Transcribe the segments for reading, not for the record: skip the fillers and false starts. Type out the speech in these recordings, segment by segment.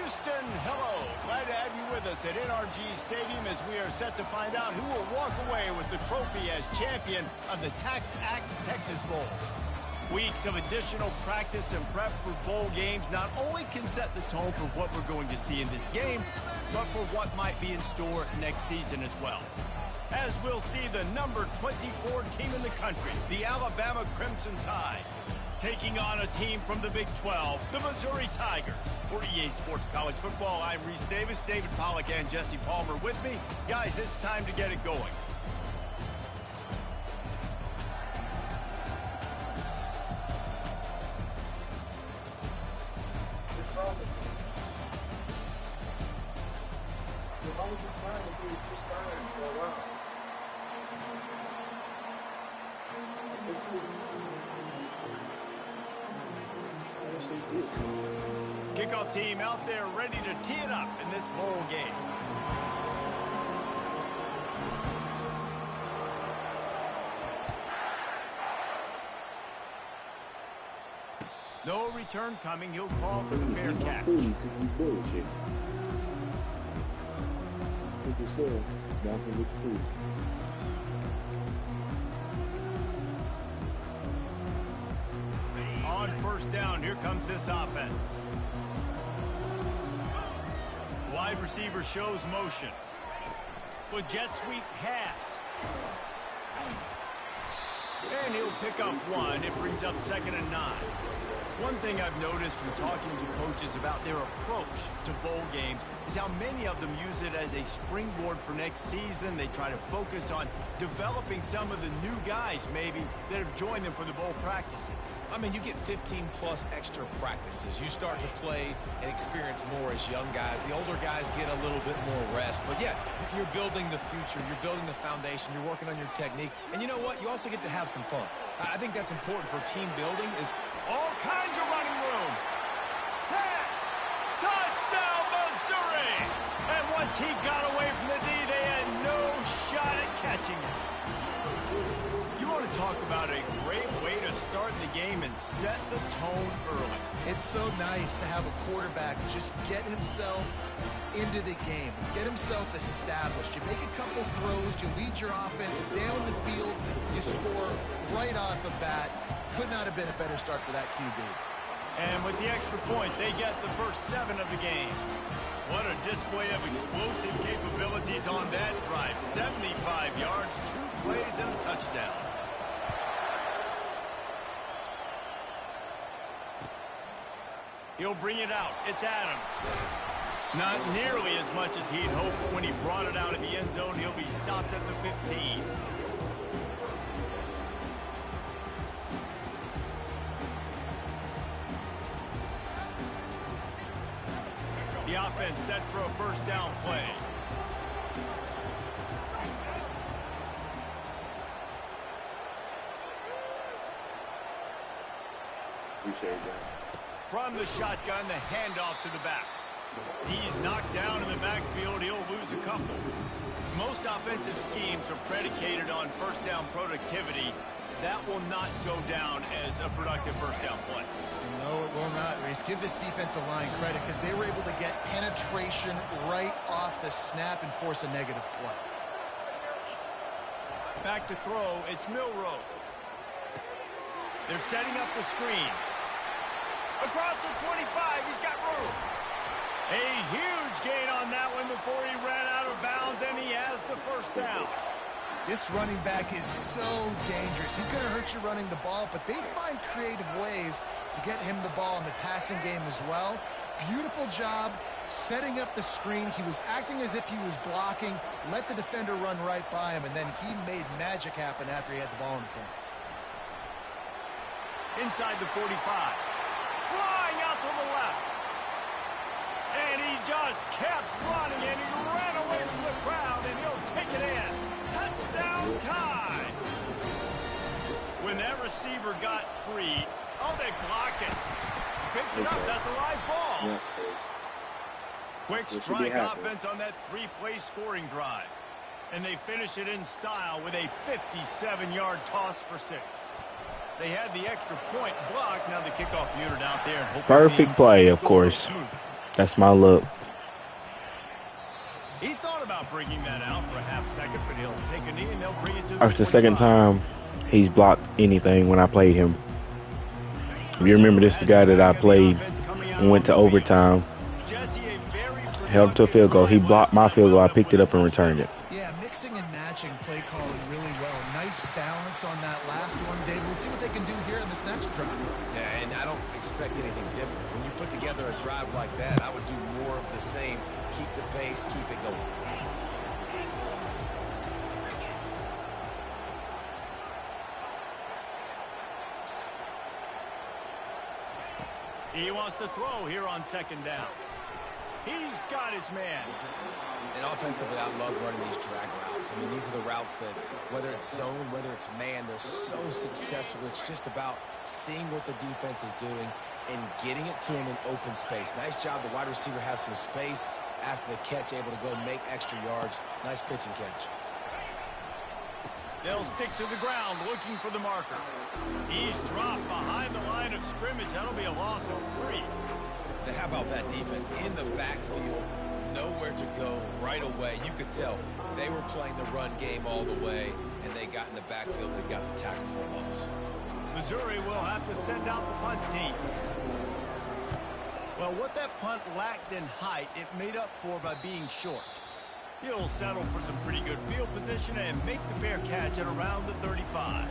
Houston, hello. Glad to have you with us at NRG Stadium as we are set to find out who will walk away with the trophy as champion of the Tax Act Texas Bowl. Weeks of additional practice and prep for bowl games not only can set the tone for what we're going to see in this game, but for what might be in store next season as well. As we'll see the number 24 team in the country, the Alabama Crimson Tide, taking on a team from the Big 12, the Missouri Tigers. For EA Sports College Football, I'm Reese Davis, David Pollack, and Jesse Palmer with me. Guys, it's time to get it going. Kickoff team out there ready to tee it up in this bowl game. No return coming. He'll call for the fair catch. On first down, here comes this offense. Wide receiver shows motion. With jet sweep pass. And he'll pick up one. It brings up 2nd and 9. One thing I've noticed from talking to coaches about their approach to bowl games is how many of them use it as a springboard for next season. They try to focus on developing some of the new guys, maybe, that have joined them for the bowl practices. I mean, you get 15-plus extra practices. You start to play and experience more as young guys. The older guys get a little bit more rest. But, yeah, you're building the future. You're building the foundation. You're working on your technique. And you know what? You also get to have some fun. I think that's important for team building is all kinds of running room. Touchdown, Missouri! And once he got away from the D, they had no shot at catching him. You want to talk about a great way to start the game and set the tone early. It's so nice to have a quarterback just get himself into the game, get himself established. You make a couple throws, you lead your offense down the field, you score right off the bat. Could not have been a better start for that QB. And with the extra point, they get the first 7 of the game. What a display of explosive capabilities on that drive. 75 yards, 2 plays, and a touchdown. He'll bring it out. It's Adams. Not nearly as much as he'd hoped, but when he brought it out of the end zone, he'll be stopped at the 15. The offense set for a first down play. Appreciate it, guys. From the shotgun, the handoff to the back. He's knocked down in the backfield. He'll lose a couple. Most offensive schemes are predicated on first down productivity. That will not go down as a productive first down play. No, it will not, Reese. Give this defensive line credit because they were able to get penetration right off the snap and force a negative play. Back to throw. It's Milroe. They're setting up the screen. Across the 25, he's got room. A huge gain on that one before he ran out of bounds, and he has the first down. This running back is so dangerous. He's going to hurt you running the ball, but they find creative ways to get him the ball in the passing game as well. Beautiful job setting up the screen. He was acting as if he was blocking, let the defender run right by him, and then he made magic happen after he had the ball in his hands. Inside the 45. Flying out to the left. And he just kept running, and he ran away from the crowd, and he'll take it in. Touchdown Tide. When that receiver got free, oh, they block it. Picks it up. That's a live ball. Yeah, Quick strike offense on that 3-play scoring drive. And they finish it in style with a 57-yard toss for 6. They had the extra point blocked. Now the kickoff unit out there. Perfect play, of course. That's my look. He thought about bringing that out for a half second, but he'll take a knee and they'll bring it to the That's the 25. second time he's blocked anything when I played him. If you remember, this is the guy that I played and went to overtime, held to a field goal. He blocked my field goal. I picked it up and returned it. Yeah, mixing and matching play calling really well. Nice balance on that last one, David. Let's see what they can do here in this next drive. Yeah, and I don't expect anything different. When you put together a drive like that, I would do more of the same. Keep the pace, keep it going. He wants to throw here on second down. He's got his man. And offensively, I love running these drag routes. I mean, these are the routes that, whether it's zone, whether it's man, they're so successful. It's just about seeing what the defense is doing and getting it to him in open space. Nice job. The wide receiver has some space after the catch, able to go make extra yards. Nice pitch and catch. They'll stick to the ground looking for the marker. He's dropped behind the line of scrimmage. That'll be a loss of 3. Now, how about that defense in the backfield? Nowhere to go right away. You could tell they were playing the run game all the way, and they got in the backfield and got the tackle for a loss. Missouri will have to send out the punt team. Well, what that punt lacked in height, it made up for by being short. He'll settle for some pretty good field position and make the fair catch at around the 35.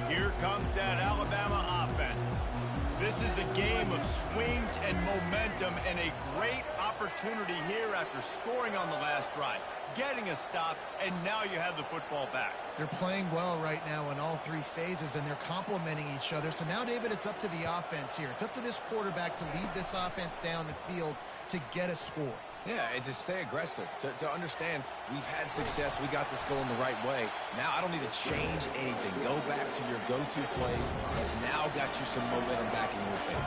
Here comes that Alabama offense. This is a game of swings and momentum and a great opportunity here after scoring on the last drive, getting a stop, and now you have the football back. They're playing well right now in all 3 phases, and they're complementing each other. So now, David, it's up to the offense here. It's up to this quarterback to lead this offense down the field to get a score. Yeah, and to stay aggressive, to understand we've had success, we got this going the right way. Now I don't need to change anything. Go back to your go-to plays. That's now got you some momentum back in your favor.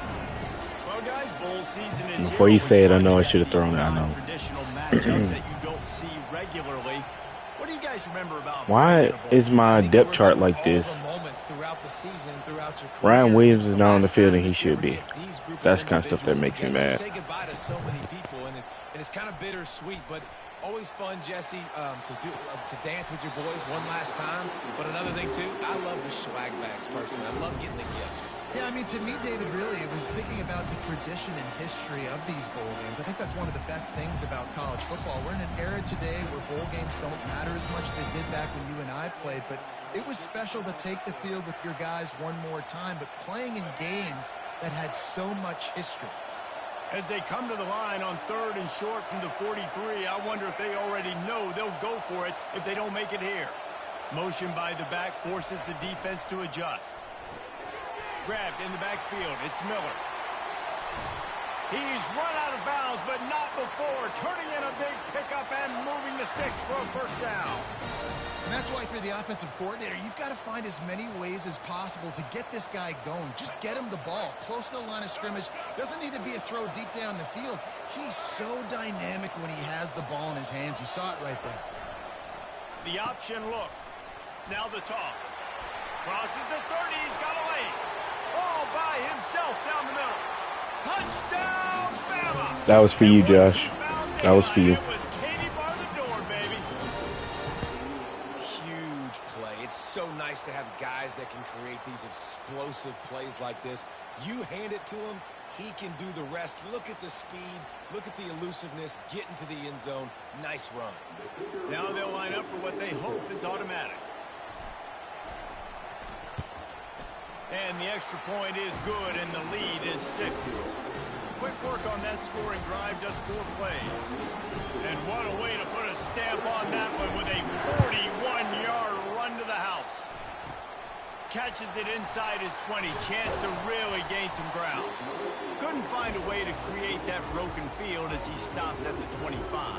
Well, guys, bowl season is Before here. you say it, I know I should have thrown it. I know. Traditional matchups that you don't see regularly. What do you guys remember about? Why is my depth chart like this? Ryan Williams is not on the field and he should be. That's kind of stuff that makes me mad. Say goodbye to so many people, and it's kind of bittersweet, but always fun, Jesse, to dance with your boys one last time. But another thing too, I love the swag bags personally. I love getting the gifts. Yeah, I mean, to me, David, really, it was thinking about the tradition and history of these bowl games. I think that's one of the best things about college football. We're in an era today where bowl games don't matter as much as they did back when you and I played, but it was special to take the field with your guys one more time, but playing in games that had so much history. As they come to the line on 3rd and short from the 43, I wonder if they already know they'll go for it if they don't make it here. Motion by the back forces the defense to adjust. Grabbed in the backfield. It's Miller. He's run out of bounds, but not before. Turning in a big pickup and moving the sticks for a first down. And that's why, for the offensive coordinator, you've got to find as many ways as possible to get this guy going. Just get him the ball close to the line of scrimmage. Doesn't need to be a throw deep down the field. He's so dynamic when he has the ball in his hands. You saw it right there. The option look. Now the toss. Crosses the 30. He's got a lane. All by himself down the middle. Touchdown, Bama! That was for you, Josh. That was for you. It was Katie bar the door, baby. Huge play. It's so nice to have guys that can create these explosive plays like this. You hand it to him, he can do the rest. Look at the speed. Look at the elusiveness. Get into the end zone. Nice run. Now they'll line up for what they hope is automatic. And the extra point is good, and the lead is 6. Quick work on that scoring drive, just 4 plays. And what a way to put a stamp on that one with a 41-yard run to the house. Catches it inside his 20, chance to really gain some ground. Couldn't find a way to create that broken field as he stopped at the 25.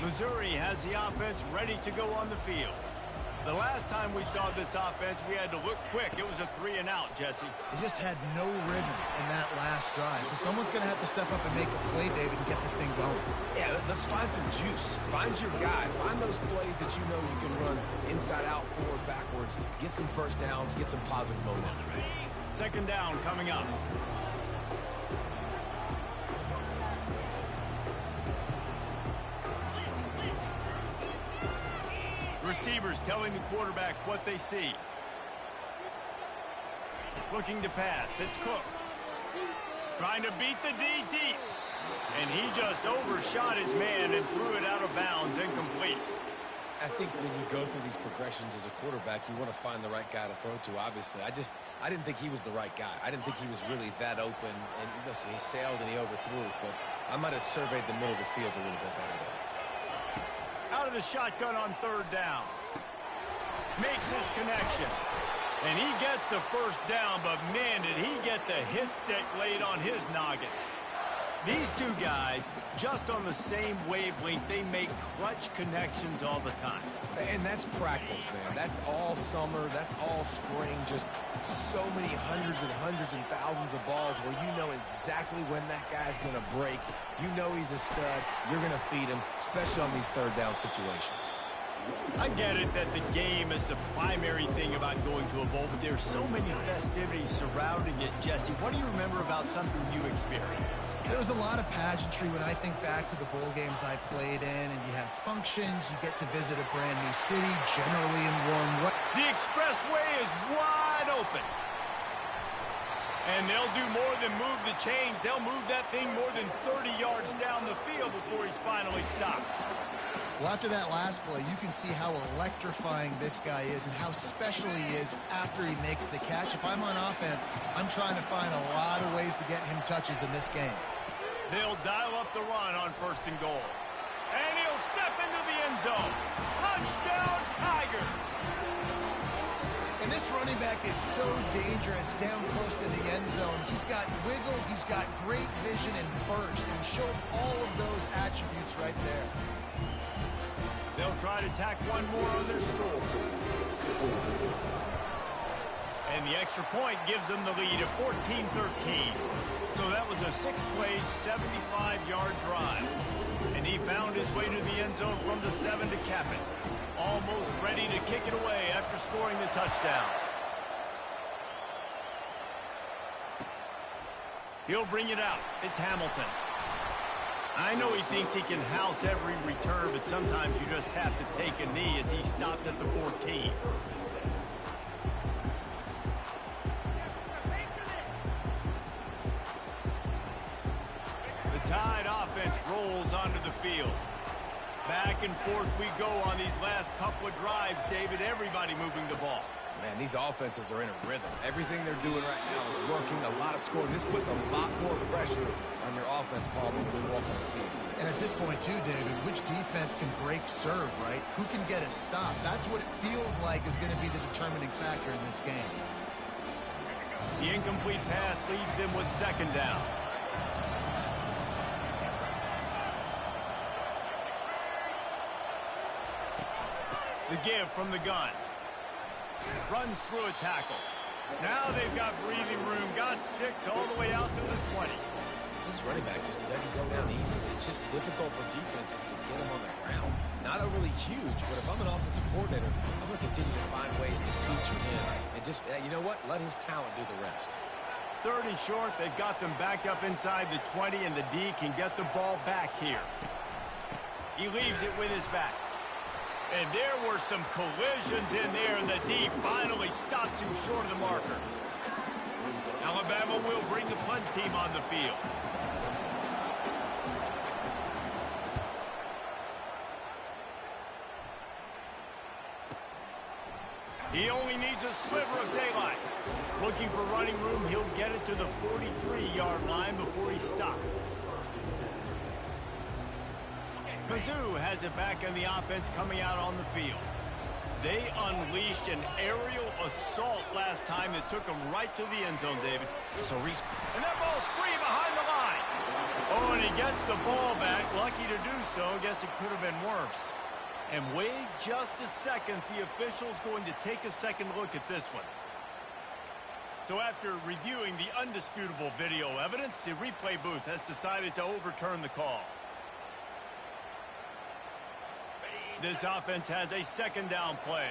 Missouri has the offense ready to go on the field. The last time we saw this offense, we had to look quick. It was a 3-and-out, Jesse. They just had no rhythm in that last drive. So someone's going to have to step up and make a play, David, and get this thing going. Yeah, let's find some juice. Find your guy. Find those plays that you know you can run inside out, forward, backwards. Get some first downs. Get some positive momentum. Second down coming up. Receivers telling the quarterback what they see. Looking to pass. It's Cook. Trying to beat the D deep. And he just overshot his man and threw it out of bounds, incomplete. I think when you go through these progressions as a quarterback, you want to find the right guy to throw to, obviously. I didn't think he was the right guy. I didn't think he was really that open. And listen, he sailed and he overthrew it, but I might have surveyed the middle of the field a little bit better there. Out of the shotgun on third down. Makes his connection. And he gets the first down, but man, did he get the hit stick laid on his noggin. These two guys, just on the same wavelength, they make clutch connections all the time. And that's practice, man. That's all summer. That's all spring. Just so many hundreds and thousands of balls where you know exactly when that guy's going to break. You know he's a stud. You're going to feed him, especially on these third down situations. I get it that the game is the primary thing about going to a bowl, but there's so many festivities surrounding it. Jesse, what do you remember about something you experienced? There was a lot of pageantry when I think back to the bowl games I played in, and you have functions, you get to visit a brand new city, generally in warm weather. The expressway is wide open. And they'll do more than move the chains. They'll move that thing more than 30 yards down the field before he's finally stopped. Well, after that last play, you can see how electrifying this guy is and how special he is after he makes the catch. If I'm on offense, I'm trying to find a lot of ways to get him touches in this game. They'll dial up the run on first and goal. And he'll step into the end zone. Touchdown, Tiger! And this running back is so dangerous down close to the end zone. He's got wiggle, he's got great vision and burst, and he showed all of those attributes right there. They'll try to tack one more on their score. And the extra point gives them the lead of 14-13. So that was a 6-play, 75-yard drive. And he found his way to the end zone from the 7 to cap it. Almost ready to kick it away after scoring the touchdown. He'll bring it out. It's Hamilton. I know he thinks he can house every return, but sometimes you just have to take a knee as he stopped at the 14. The Tide offense rolls onto the field. Back and forth we go on these last couple of drives, David. Everybody moving the ball. Man, these offenses are in a rhythm. Everything they're doing right now is working. A lot of scoring. This puts a lot more pressure on your offense, Paul, when we walk on the field. And at this point, too, David, which defense can break serve, right? Who can get a stop? That's what it feels like is going to be the determining factor in this game. The incomplete pass leaves them with second down. The give from the gun. Runs through a tackle. Now they've got breathing room. Got 6 all the way out to the 20. This running back just doesn't go down easy. It's just difficult for defenses to get him on the ground. Not overly huge, but if I'm an offensive coordinator, I'm going to continue to find ways to feature him. And just, you know what? Let his talent do the rest. Third and short. They've got them back up inside the 20, and the D can get the ball back here. He leaves it with his back. And there were some collisions in there, and the D finally stops him short of the marker. Alabama will bring the punt team on the field. He only needs a sliver of daylight. Looking for running room, he'll get it to the 43-yard line before he stops. Mizzou has it back in the offense coming out on the field. They unleashed an aerial assault last time that took them right to the end zone, David. So Reese. And that ball's free behind the line. Oh, and he gets the ball back. Lucky to do so. Guess it could have been worse. And wait just a second. The official's going to take a second look at this one. So after reviewing the undisputable video evidence, the replay booth has decided to overturn the call. This offense has a second down play.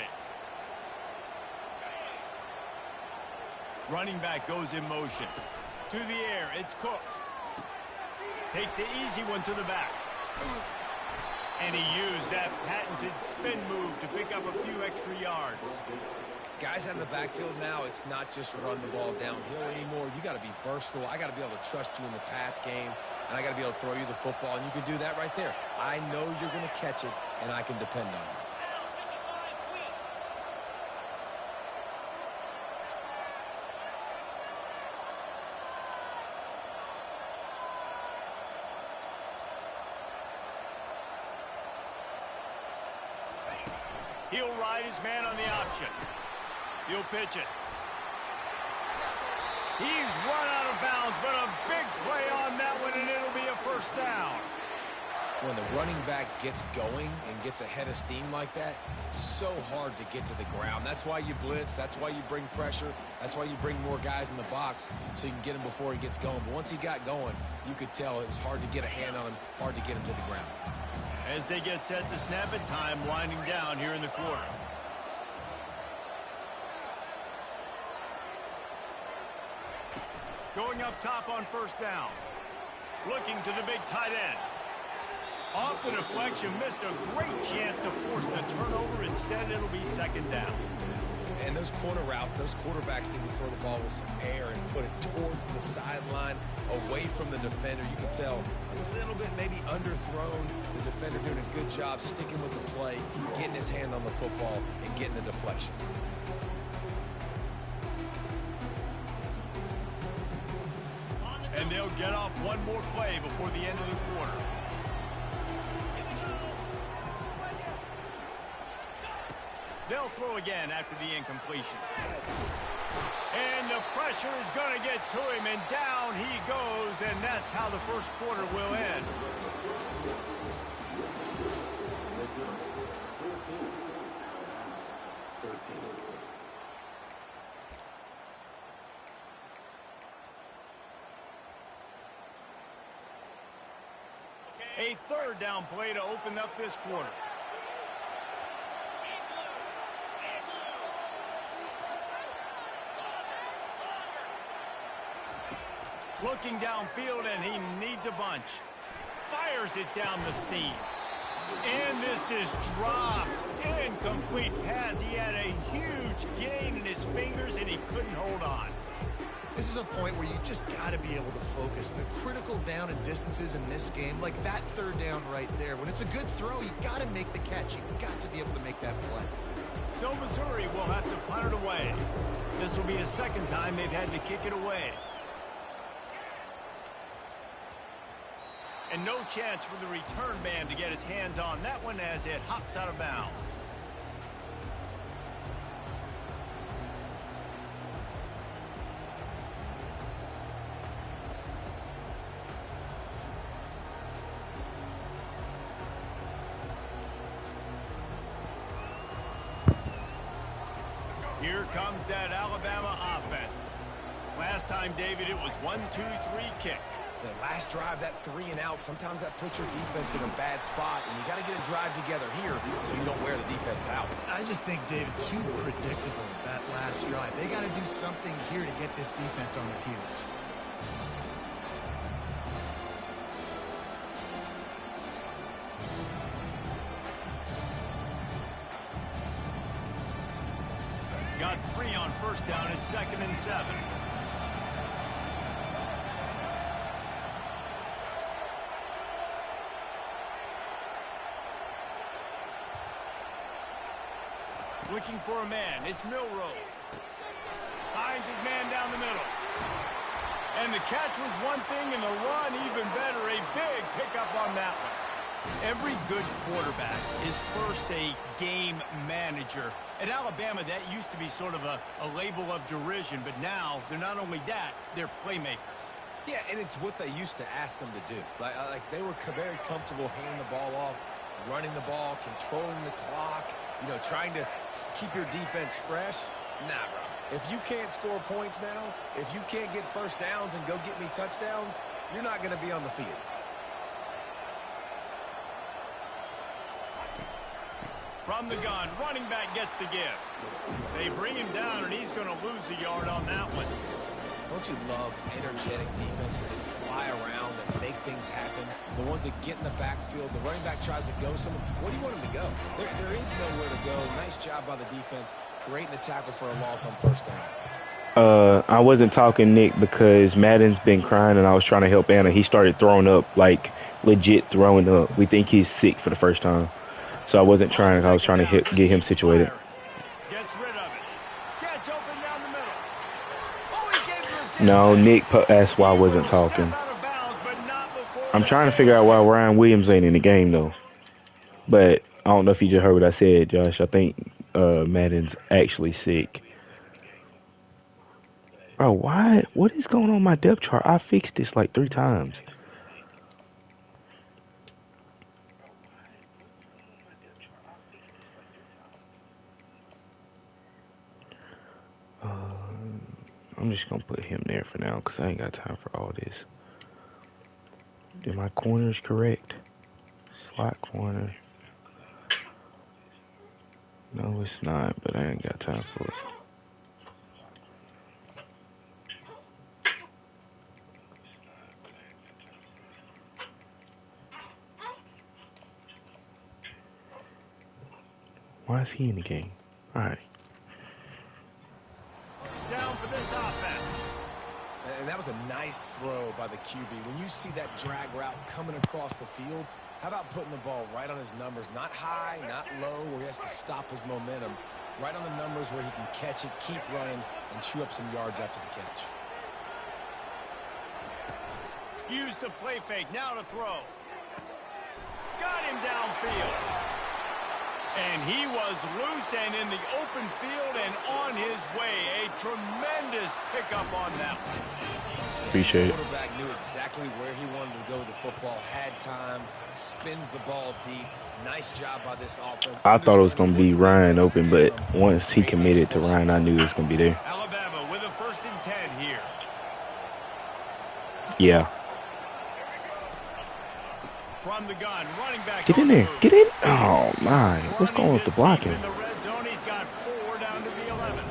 Running back goes in motion. To the air, it's Cook. Takes the easy one to the back. And he used that patented spin move to pick up a few extra yards. Guys out of the backfield now, it's not just run the ball downhill anymore. You got to be versatile. I got to be able to trust you in the pass game, and I got to be able to throw you the football, and you can do that right there. I know you're going to catch it, and I can depend on you. He'll ride his man on the option. He'll pitch it. He's run out of bounds, but a big play on that one, and it'll be a first down. When the running back gets going and gets ahead of steam like that, so hard to get to the ground. That's why you blitz. That's why you bring pressure. That's why you bring more guys in the box so you can get him before he gets going. But once he got going, you could tell it was hard to get a hand on him, hard to get him to the ground. As they get set to snap it, time winding down here in the quarter. Going up top on first down. Looking to the big tight end. Off the deflection, missed a great chance to force the turnover. Instead, it'll be second down. And those corner routes, those quarterbacks need to throw the ball with some air and put it towards the sideline, away from the defender. You can tell a little bit maybe underthrown. The defender doing a good job sticking with the play, getting his hand on the football, and getting the deflection. And they'll get off one more play before the end of the quarter. They'll throw again after the incompletion. And the pressure is going to get to him, and down he goes, and that's how the first quarter will end. A third down play to open up this quarter. Looking downfield, and he needs a bunch. Fires it down the seam. And this is dropped. Incomplete pass. He had a huge gain in his fingers, and he couldn't hold on. This is a point where you just got to be able to focus. The critical down and distances in this game, like that third down right there, when it's a good throw, you got to make the catch. You've got to be able to make that play. So Missouri will have to punt it away. This will be the second time they've had to kick it away. And no chance for the return man to get his hands on that one as it hops out of bounds. Here comes that Alabama offense. Last time, David, it was 1-2-3 kick. The last drive, that 3 and out, sometimes that puts your defense in a bad spot, and you got to get a drive together here so you don't wear the defense out. I just think, David, too predictable, that last drive. They got to do something here to get this defense on their heels. Got 3 on first down at 2nd and 7. Looking for a man. It's Milroe. Finds his man down the middle. And the catch was one thing, and the run even better. A big pickup on that one. Every good quarterback is first a game manager. At Alabama, that used to be sort of a label of derision, but now they're not only that, they're playmakers. Yeah, and it's what they used to ask them to do. Like they were very comfortable handing the ball off, running the ball, controlling the clock, you know, trying to keep your defense fresh. Nah, bro. If you can't score points now, if you can't get first downs and go get me touchdowns, you're not going to be on the field. From the gun, running back gets the give. They bring him down, and he's going to lose a yard on that one. Don't you love energetic defenses that fly around, that make things happen? The ones that get in the backfield, the running back tries to go somewhere. Where do you want him to go? There is nowhere to go. Nice job by the defense creating the tackle for a loss on first down. I wasn't talking, Nick, because Madden's been crying and I was trying to help Anna. He started throwing up, like legit throwing up. We think he's sick for the first time. So I wasn't trying. I was trying to get him situated. Gets rid of it. Gets open down the middle. Oh, he gave him a No, Nick asked why I wasn't talking. I'm trying to figure out why Ryan Williams ain't in the game, though. But I don't know if you just heard what I said, Josh. I think Madden's actually sick. Bro, why? What is going on my depth chart? I fixed this like 3 times. I'm just going to put him there for now because I ain't got time for all this. Are my corners correct? Slot corner. No, it's not, but I ain't got time for it. Why is he in the game? All right. Down for this offense. And that was a nice throw by the QB. When you see that drag route coming across the field, how about putting the ball right on his numbers? Not high, not low, where he has to stop his momentum. Right on the numbers where he can catch it, keep running, and chew up some yards after the catch. Use the play fake. Now to throw. Got him downfield. And he was loose and in the open field and on his way. A tremendous pickup on that one. Appreciate it. The quarterback knew exactly where he wanted to go with the football, had time, spins the ball deep. Nice job by this offense. I thought it was going to be Ryan open, but once he committed to Ryan, I knew it was going to be there. Alabama with a 1st and 10 here. Yeah. From the gun, running back. Get in there. Get in. Oh, my. What's going on with the blocking? In the red zone, he's got 4 down to the 11.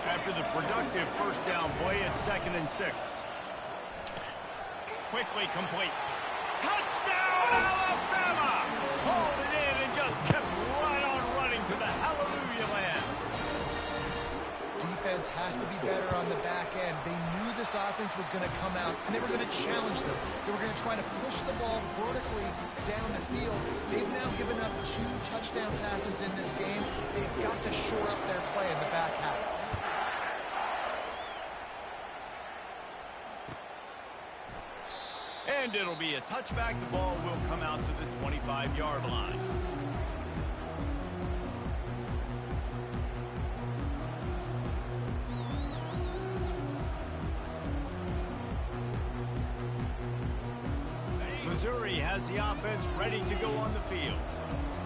After the productive first down play at 2nd and 6. Quickly complete. Touchdown, Alabama! Called it in and just kept right on running to the hallelujah land. Defense has to be better on the back end. They knew this offense was going to come out, and they were going to challenge them. They were going to try to push the ball vertically down the field. They've now given up 2 touchdown passes in this game. They've got to shore up their play in the back half. And it'll be a touchback. The ball will come out to the 25-yard line. Missouri has the offense ready to go on the field.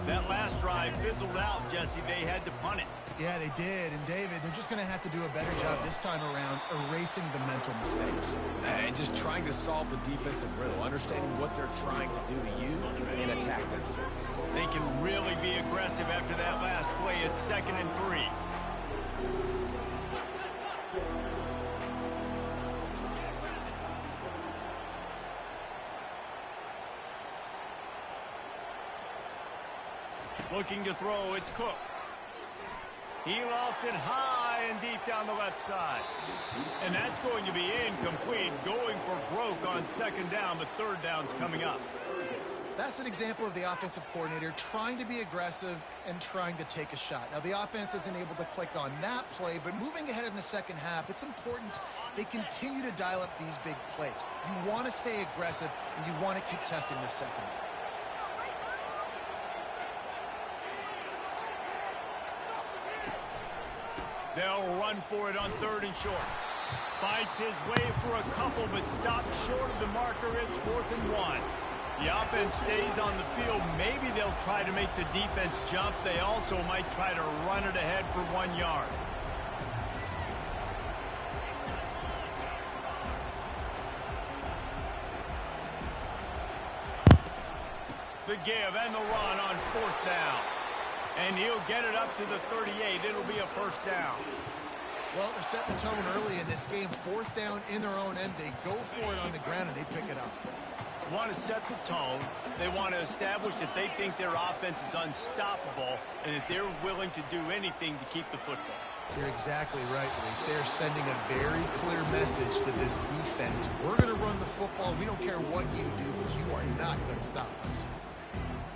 That last drive fizzled out, Jesse. They had to punt it. Yeah, they did. And, David, they're just going to have to do a better job this time around erasing the mental mistakes. And just trying to solve the defensive riddle, understanding what they're trying to do to you and attack them. They can really be aggressive after that last play. It's 2nd and 3. Looking to throw, it's Cook. He lofts it high and deep down the left side. And that's going to be incomplete, going for broke on 2nd down, but 3rd down's coming up. That's an example of the offensive coordinator trying to be aggressive and trying to take a shot. Now, the offense isn't able to click on that play, but moving ahead in the second half, it's important they continue to dial up these big plays. You want to stay aggressive, and you want to keep testing this second half. They'll run for it on 3rd and short. Fights his way for a couple, but stops short of the marker. It's 4th and 1. The offense stays on the field. Maybe they'll try to make the defense jump. They also might try to run it ahead for 1 yard. The give and the run on 4th down. And he'll get it up to the 38. It'll be a 1st down. Well, they're setting the tone early in this game. 4th down in their own end. They go for it on the ground, and they pick it up. They want to set the tone. They want to establish that they think their offense is unstoppable and that they're willing to do anything to keep the football. You're exactly right, Reese. They're sending a very clear message to this defense. We're going to run the football. We don't care what you do, but you are not going to stop us.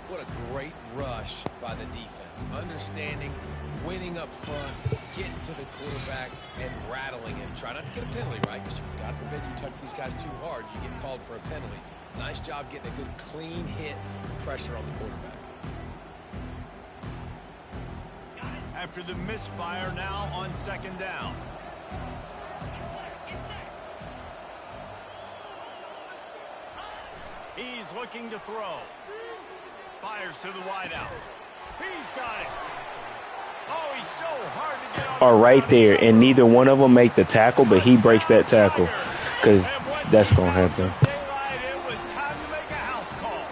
What a great rush by the defense. Understanding, winning up front, getting to the quarterback, and rattling him. Try not to get a penalty, right? Because God forbid you touch these guys too hard, you get called for a penalty. Nice job getting a good clean hit, pressure on the quarterback. After the misfire, now on 2nd down. He's looking to throw. Fires to the wideout. He's got it. Oh, he's so hard to get on. Are right there, and neither one of them make the tackle, but he breaks that tackle because that's going to happen. It was time to make a house call.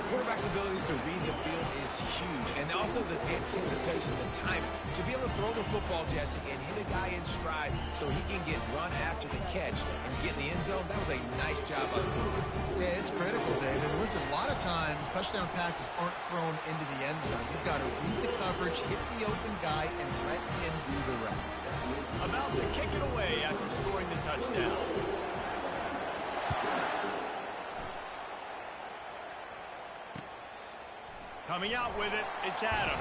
Quarterback's abilities to read the field is huge, and also the anticipation, the timing. To be able to throw the football, Jesse, and hit a guy in stride so he can get run after the catch and get in the end zone, that was a nice job by the quarterback. Yeah, it's critical, David. Listen, a lot of times touchdown passes aren't thrown into the end zone. You've got to read the coverage, hit the open guy, and let him do the rest. About to kick it away after scoring the touchdown. Coming out with it, it's Adams.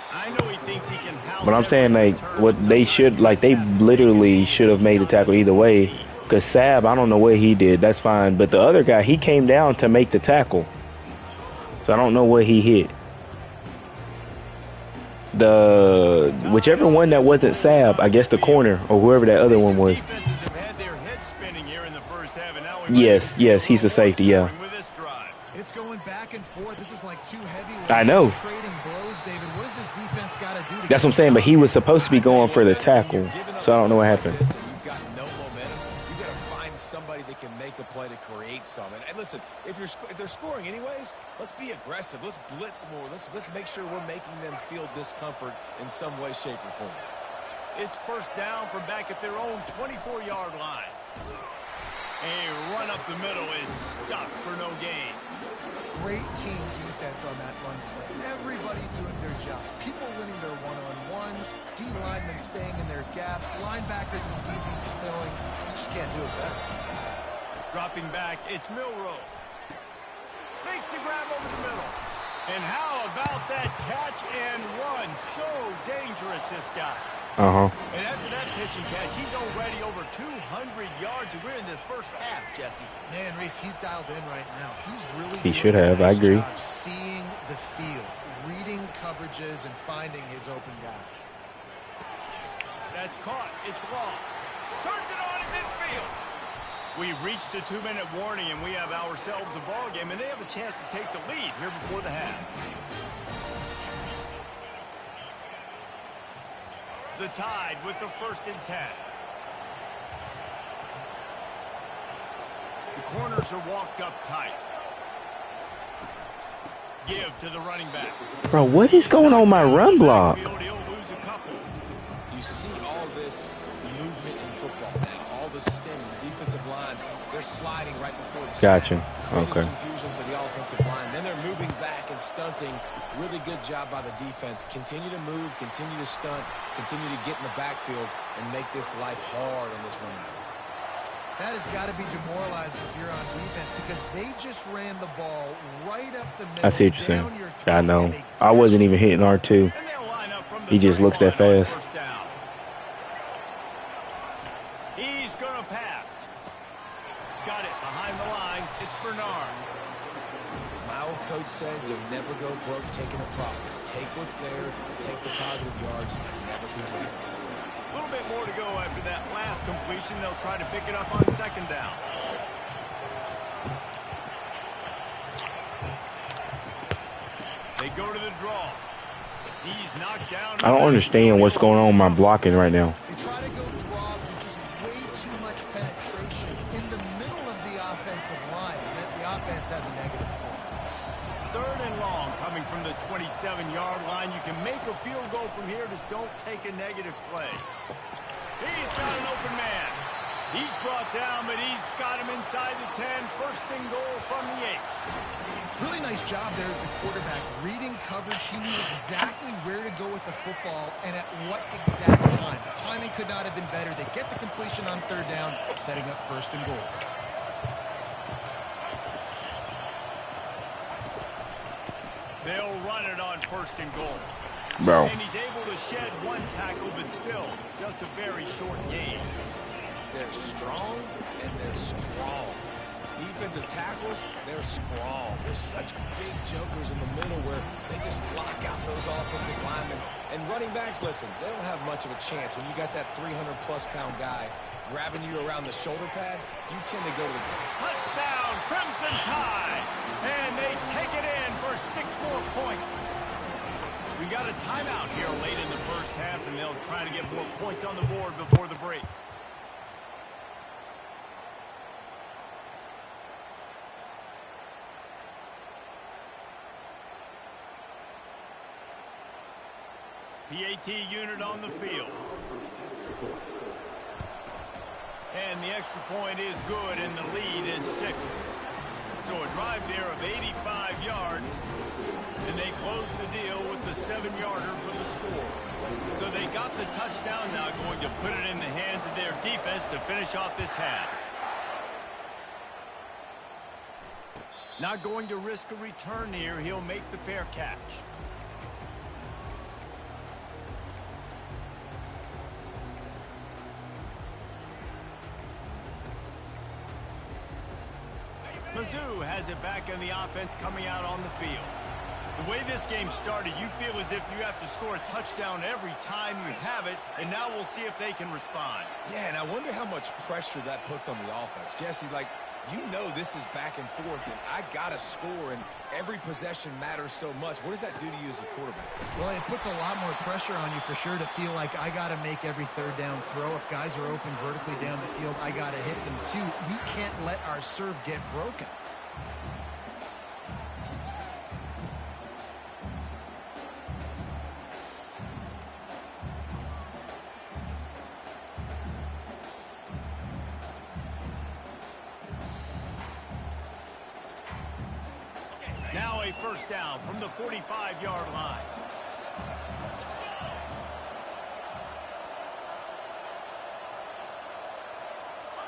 I know he thinks he can house. But I'm saying, like, what they should, like, they literally should have made the tackle either way. Because Sab, I don't know what he did. That's fine. But the other guy, he came down to make the tackle. So I don't know what he hit. Whichever one that wasn't Sab, I guess the corner or whoever that other one was. Yes, he's the safety, yeah. It's going back and forth. This is like too heavy. I know. Trading blows, David. What does this defense got to do? That's what I'm saying, but he was supposed to be going for the tackle. So I don't know what happened. You've got no momentum. You've got to find somebody that can make a play to create something. And listen, if they're scoring anyways, let's be aggressive. Let's blitz more. Let's make sure we're making them feel discomfort in some way, shape, or form. It's 1st down from back at their own 24-yard line. A run up the middle is stopped for no gain. Great team defense on that run play. Everybody doing their job. People winning their one-on-ones, D linemen staying in their gaps, linebackers and DBs filling. You just can't do it better. Dropping back, it's Milroe. Makes the grab over the middle. And how about that catch and run? So dangerous, this guy. Uh-huh. And after that pitch and catch, he's already over 200 yards. And we're in the 1st half, Jesse. Man, Reese, he's dialed in right now. He's really He should have. I agree. Seeing the field, reading coverages, and finding his open guy. That's caught. It's long. Turns it on in midfield. We've reached the 2-minute warning, and we have ourselves a ball game, and they have a chance to take the lead here before the half. The Tide with the 1st and 10. The corners are walked up tight. Give to the running back. Bro, what is going on my run block? He'll lose a couple. You see all this movement in football now. All the stemming, the defensive line, they're sliding right before the snap. Gotcha. Okay. Confusion for the offensive line. Then they're moving back and stunting. Really good job by the defense. Continue to move, continue to stunt, continue to get in the backfield and make this life hard on this running back. That has got to be demoralizing if you're on defense because they just ran the ball right up the middle. I see what you're saying. I know. I wasn't even hitting R2. He just looks that fast. He's going to pass. Got it behind the line. It's Bernard. My old coach said you'll never go broke taking a profit. Take what's there, take the positive yards, and never be broke. little bit more to go after that last completion. They'll try to pick it up on second down. They go to the draw. He's knocked down. I don't understand what's going on with my blocking right now. They try to go draw with just way too much penetration in the middle of the offensive line. And the offense has a negative call. 3rd and long coming from the 27-yard line. You can make a field goal from here. Just don't take a negative play. He's got an open man. He's brought down, but he's got him inside the 10. 1st and goal from the 8. Really nice job there at the quarterback. Reading coverage, he knew exactly where to go with the football and at what exact time. The timing could not have been better. They get the completion on 3rd down, setting up 1st and goal. They'll run it on 1st and goal. Bro. And he's able to shed 1 tackle, but still just a very short gain. They're strong and they're strong. Defensive tackles, they're strong. They're such big jokers in the middle where they just lock out those offensive linemen. And running backs, listen, they don't have much of a chance. When you got that 300-plus-pound guy grabbing you around the shoulder pad, you tend to go to the touchdown, Crimson Tide. And they take it in for 6 more points. We got a timeout here late in the 1st half, and they'll try to get more points on the board before the break. PAT unit on the field. And the extra point is good, and the lead is 6. So a drive there of 85 yards, and they close the deal with the 7-yarder for the score. So they got the touchdown, now going to put it in the hands of their defense to finish off this half. Not going to risk a return here. He'll make the fair catch. Mizzou has it back in the offense coming out on the field. The way this game started, you feel as if you have to score a touchdown every time you have it, and now we'll see if they can respond. Yeah, and I wonder how much pressure that puts on the offense. Jesse, like, you know this is back and forth, and I got to score, and every possession matters so much. What does that do to you as a quarterback? Well, it puts a lot more pressure on you for sure to feel like I got to make every 3rd down throw. If guys are open vertically down the field, I got to hit them too. We can't let our serve get broken. Now a 1st down from the 45-yard line.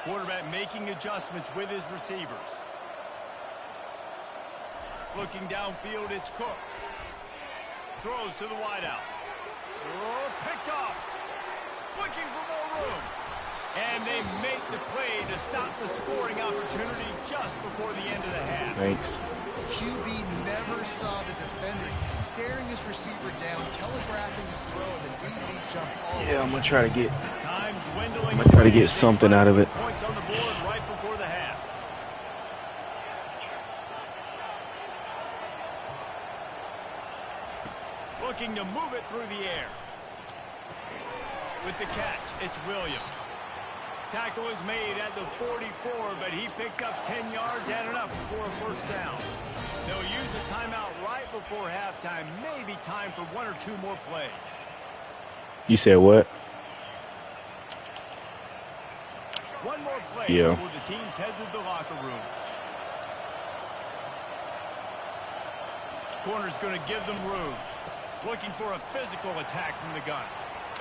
Quarterback making adjustments with his receivers. Looking downfield, it's Cook. Throws to the wideout. Oh, picked off. Looking for more room. And they make the play to stop the scoring opportunity just before the end of the half. Thanks. QB never saw the defender. He's staring his receiver down, telegraphing his throw, and the DB jumped all over. Yeah, I'm gonna try to get. Time dwindling. I'm gonna try to get something out of it. Points on the board right before the half. Looking to move it through the air. With the catch, it's Williams. Tackle is made at the 44, but he picked up 10 yards and enough for a 1st down. They'll use a timeout right before halftime. Maybe time for 1 or 2 more plays. You said what? 1 more play Yeah. before the teams head to the locker rooms. Corner's going to give them room. Looking for a physical attack from the gun.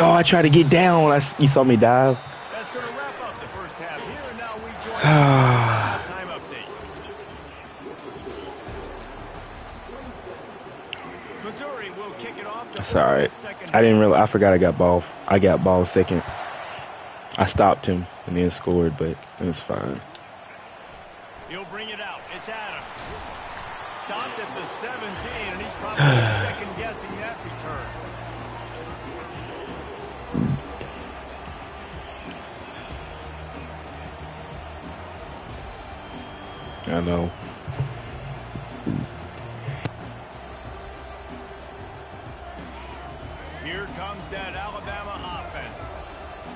Oh, I tried to get down. You saw me dive. That's going to wrap up the 1st half here, and now we join the halftime update. Missouri will kick it off. That's all right. I didn't really. I forgot I got ball. I got ball 2nd. I stopped him and then scored, but it was fine. He'll bring it out. It's Adams. Stopped at the 17, and he's probably second-guessing that return. I know. Here comes that Alabama offense.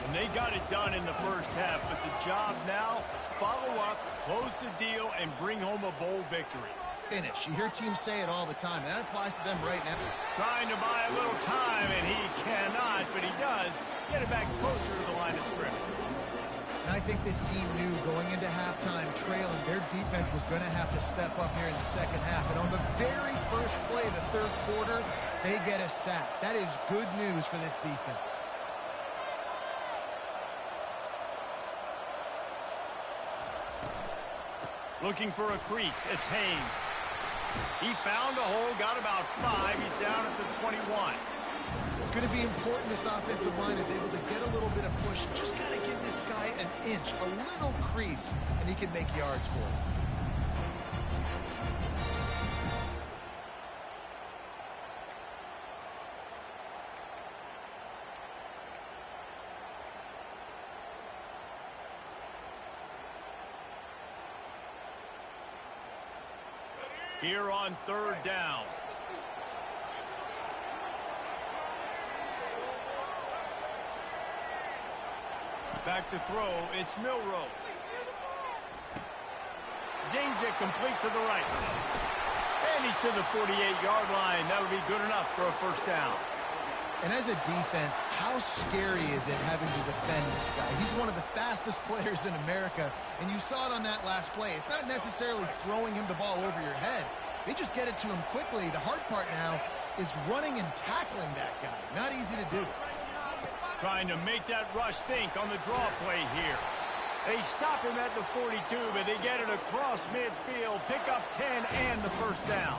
And they got it done in the first half, but the job now, follow up, close the deal, and bring home a bowl victory. Finish. You hear teams say it all the time, and that applies to them right now. Trying to buy a little time, and he cannot, but he does get it back closer to the line of scrimmage. And I think this team knew going into halftime trailing, their defense was going to have to step up here in the second half. And on the very first play of the third quarter, they get a sack. That is good news for this defense. Looking for a crease. It's Haynes. He found a hole, got about 5. He's down at the 21. It's going to be important this offensive line is able to get a little bit of push. Just got to give this guy an inch, a little crease, and he can make yards for it. Here on third down. Back to throw, it's Milroe. Zings it complete to the right. And he's to the 48-yard line. That'll be good enough for a first down. And as a defense, how scary is it having to defend this guy? He's one of the fastest players in America, and you saw it on that last play. It's not necessarily throwing him the ball over your head. They just get it to him quickly. The hard part now is running and tackling that guy. Not easy to do. Trying to make that rush think on the draw play here. They stop him at the 42, but they get it across midfield, pick up 10 and the first down.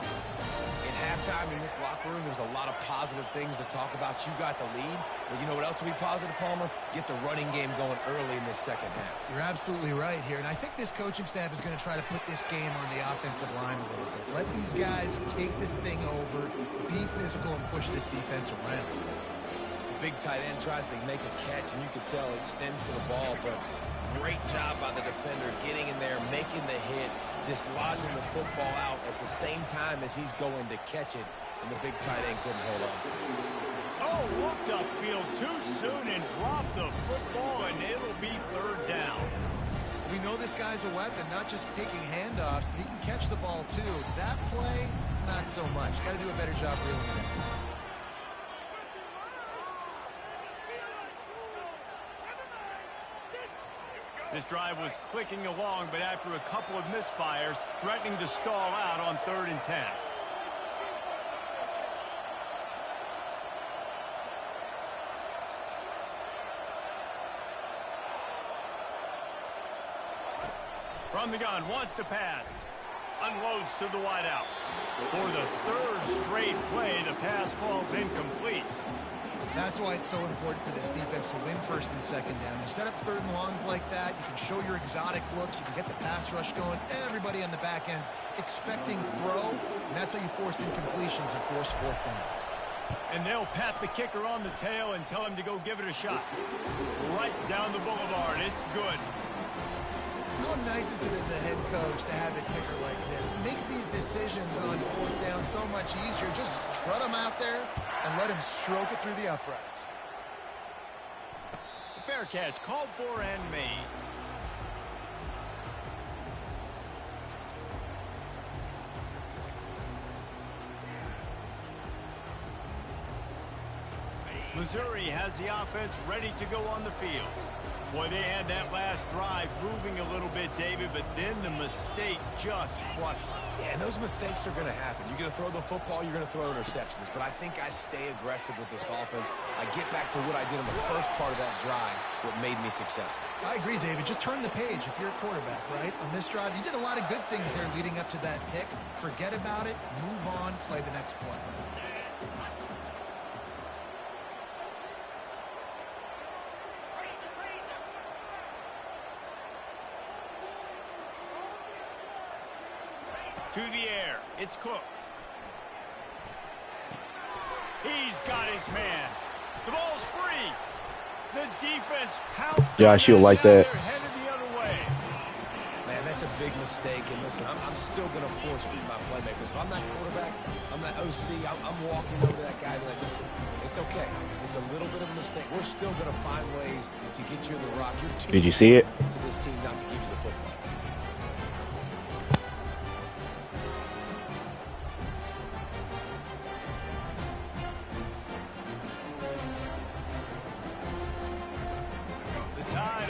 In halftime in this locker room, there's a lot of positive things to talk about. You got the lead, but you know what else will be positive, Palmer? Get the running game going early in this second half. You're absolutely right here, and I think this coaching staff is going to try to put this game on the offensive line a little bit. Let these guys take this thing over, be physical, and push this defense around. Big tight end tries to make a catch, and you can tell he extends for the ball, but great job by the defender getting in there, making the hit, dislodging the football out at the same time as he's going to catch it, and the big tight end couldn't hold on to it. Oh, looked upfield too soon and dropped the football, and it'll be third down. We know this guy's a weapon, not just taking handoffs, but he can catch the ball too. That play, not so much. Got to do a better job reeling it in. This drive was clicking along, but after a couple of misfires, threatening to stall out on 3rd and 10. From the gun, wants to pass. Unloads to the wideout. For the 3rd straight play, the pass falls incomplete. That's why it's so important for this defense to win 1st and 2nd down. You set up 3rd and longs like that, you can show your exotic looks, you can get the pass rush going, everybody on the back end expecting throw, and that's how you force incompletions and force 4th downs. And they'll pat the kicker on the tail and tell him to go give it a shot. Right down the boulevard, it's good. How nice is it as a head coach to have a kicker like this? It makes these decisions on 4th down so much easier. Just strut him out there and let him stroke it through the uprights. Fair catch, called for and made. Missouri has the offense ready to go on the field. Boy, they had that last drive moving a little bit, David, but then the mistake just crushed them. Yeah, and those mistakes are going to happen. You're going to throw the football, you're going to throw interceptions. But I think I stay aggressive with this offense. I get back to what I did in the first part of that drive, what made me successful. I agree, David. Just turn the page if you're a quarterback, right? On this drive, you did a lot of good things there leading up to that pick. Forget about it, move on, play the next play. To the air, it's Cook. He's got his man. The ball's free. The defense pounced. Josh, you'll like that. They're headed the other way. Man, That's a big mistake. And listen, I'm still going to force feed my playmakers. If I'm that quarterback, I'm that OC, I'm walking over to that guy and be like, listen, it's okay. It's a little bit of a mistake. We're still going to find ways to get you the rock. Did you see it? To this team not to give you the football.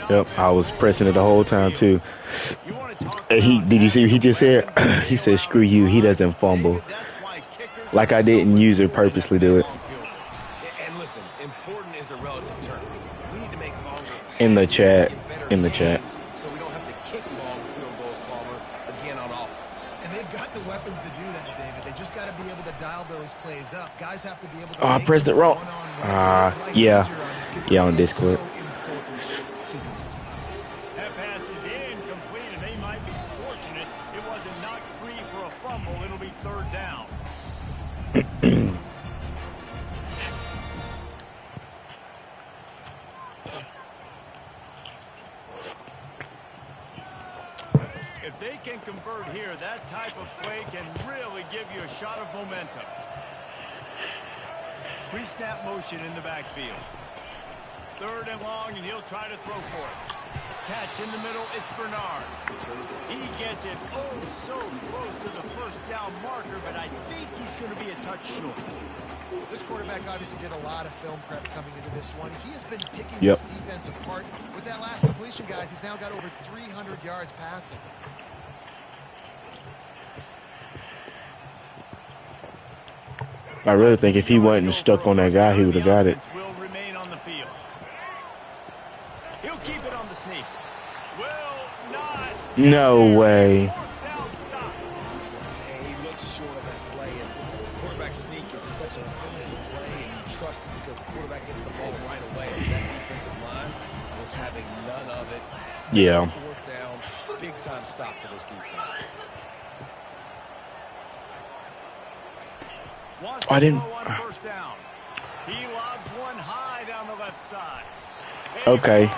Yep, I was pressing it the whole time too. Did you see what he just said? He said, "Screw you." He doesn't fumble. Like I didn't use it purposely do it. And listen, important is a relative term. We need to make longer In the chat. In the chat. So we don't have to kick long field goals, Palmer, again on offense. And they've got the weapons to do that, David. They just got to be able to dial those plays up. Guys have to be able to. Oh, I pressed it wrong. Yeah. Yeah, on Discord. That pass is incomplete, and they might be fortunate it wasn't knocked free for a fumble. It'll be third down. If they can convert here, that type of play can really give you a shot of momentum. Pre-snap motion in the backfield. Third and long, and he'll try to throw for it. Catch in the middle, it's Bernard. He gets it so close to the first down marker, but I think he's going to be a touch short. This quarterback obviously did a lot of film prep coming into this one. He has been picking this defense apart. With that last completion, guys, he's now got over 300 yards passing. I really think if he wasn't stuck on that guy, he would have got it. Will remain on the field. He'll keep it on the sneak. Will not. No way. He looks short of that play, and quarterback sneak is such an easy play, and you trust it because the quarterback gets the ball right away. But that defensive line was having none of it. Yeah. Fourth down, big time stop for this defense. I didn't. First down. He lobs one high down the left side. Okay.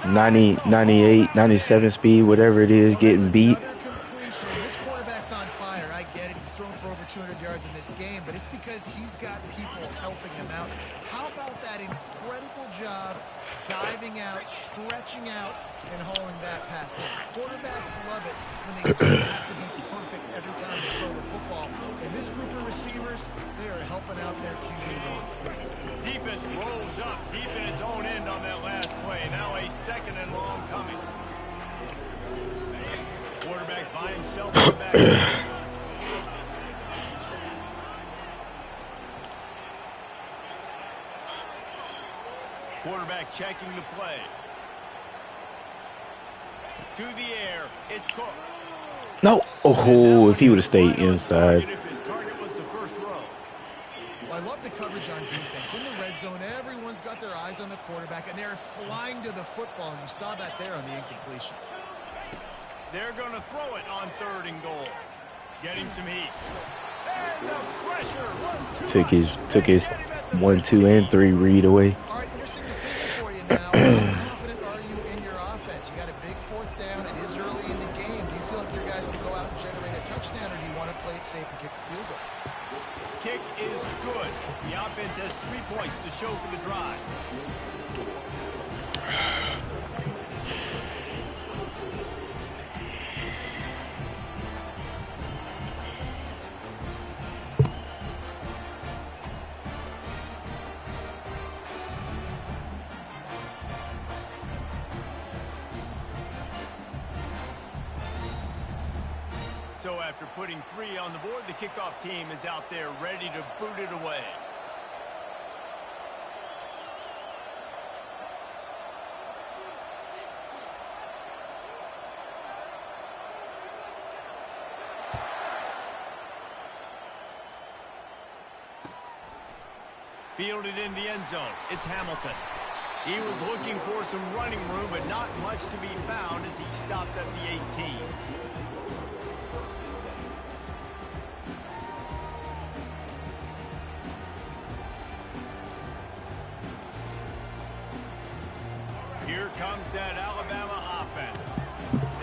90, 98, 97 speed, whatever it is, getting beat. This quarterback's on fire. I get it. He's thrown for over 200 yards in this game, but it's because he's got people helping him out. How about that incredible job diving out, stretching out, and hauling that pass in? Quarterbacks love it when they don't have to be perfect every time they throw the football. And this group of receivers, they are helping out their QB. Defense rolls up deep in its own end on that last play. Now a second and long coming. Quarterback by himself in the back. Quarterback checking the play. To the air, it's Cook. No. Oh, if he would have stayed inside. If his target was the first row. Well, I love the coverage on defense. In the red zone, everyone's got their eyes on the quarterback, and they're flying to the football, and you saw that there on the incompletion. They're going to throw it on third and goal. Getting some heat. And the pressure was Took his 1, 2, and 3 read away. All right, interesting decision for you now. How confident are you in your offense? You got a big fourth down. It is early in the game. Do you feel like your guys will go out and generate a touchdown, or do you want to play it safe and kick the field goal? Kick is good. The offense has 3 points to show for the drive. So after putting 3 on the board, the kickoff team is out there ready to boot it away. Fielded in the end zone. It's Hamilton. He was looking for some running room, but not much to be found as he stopped at the 18. Here comes that Alabama offense.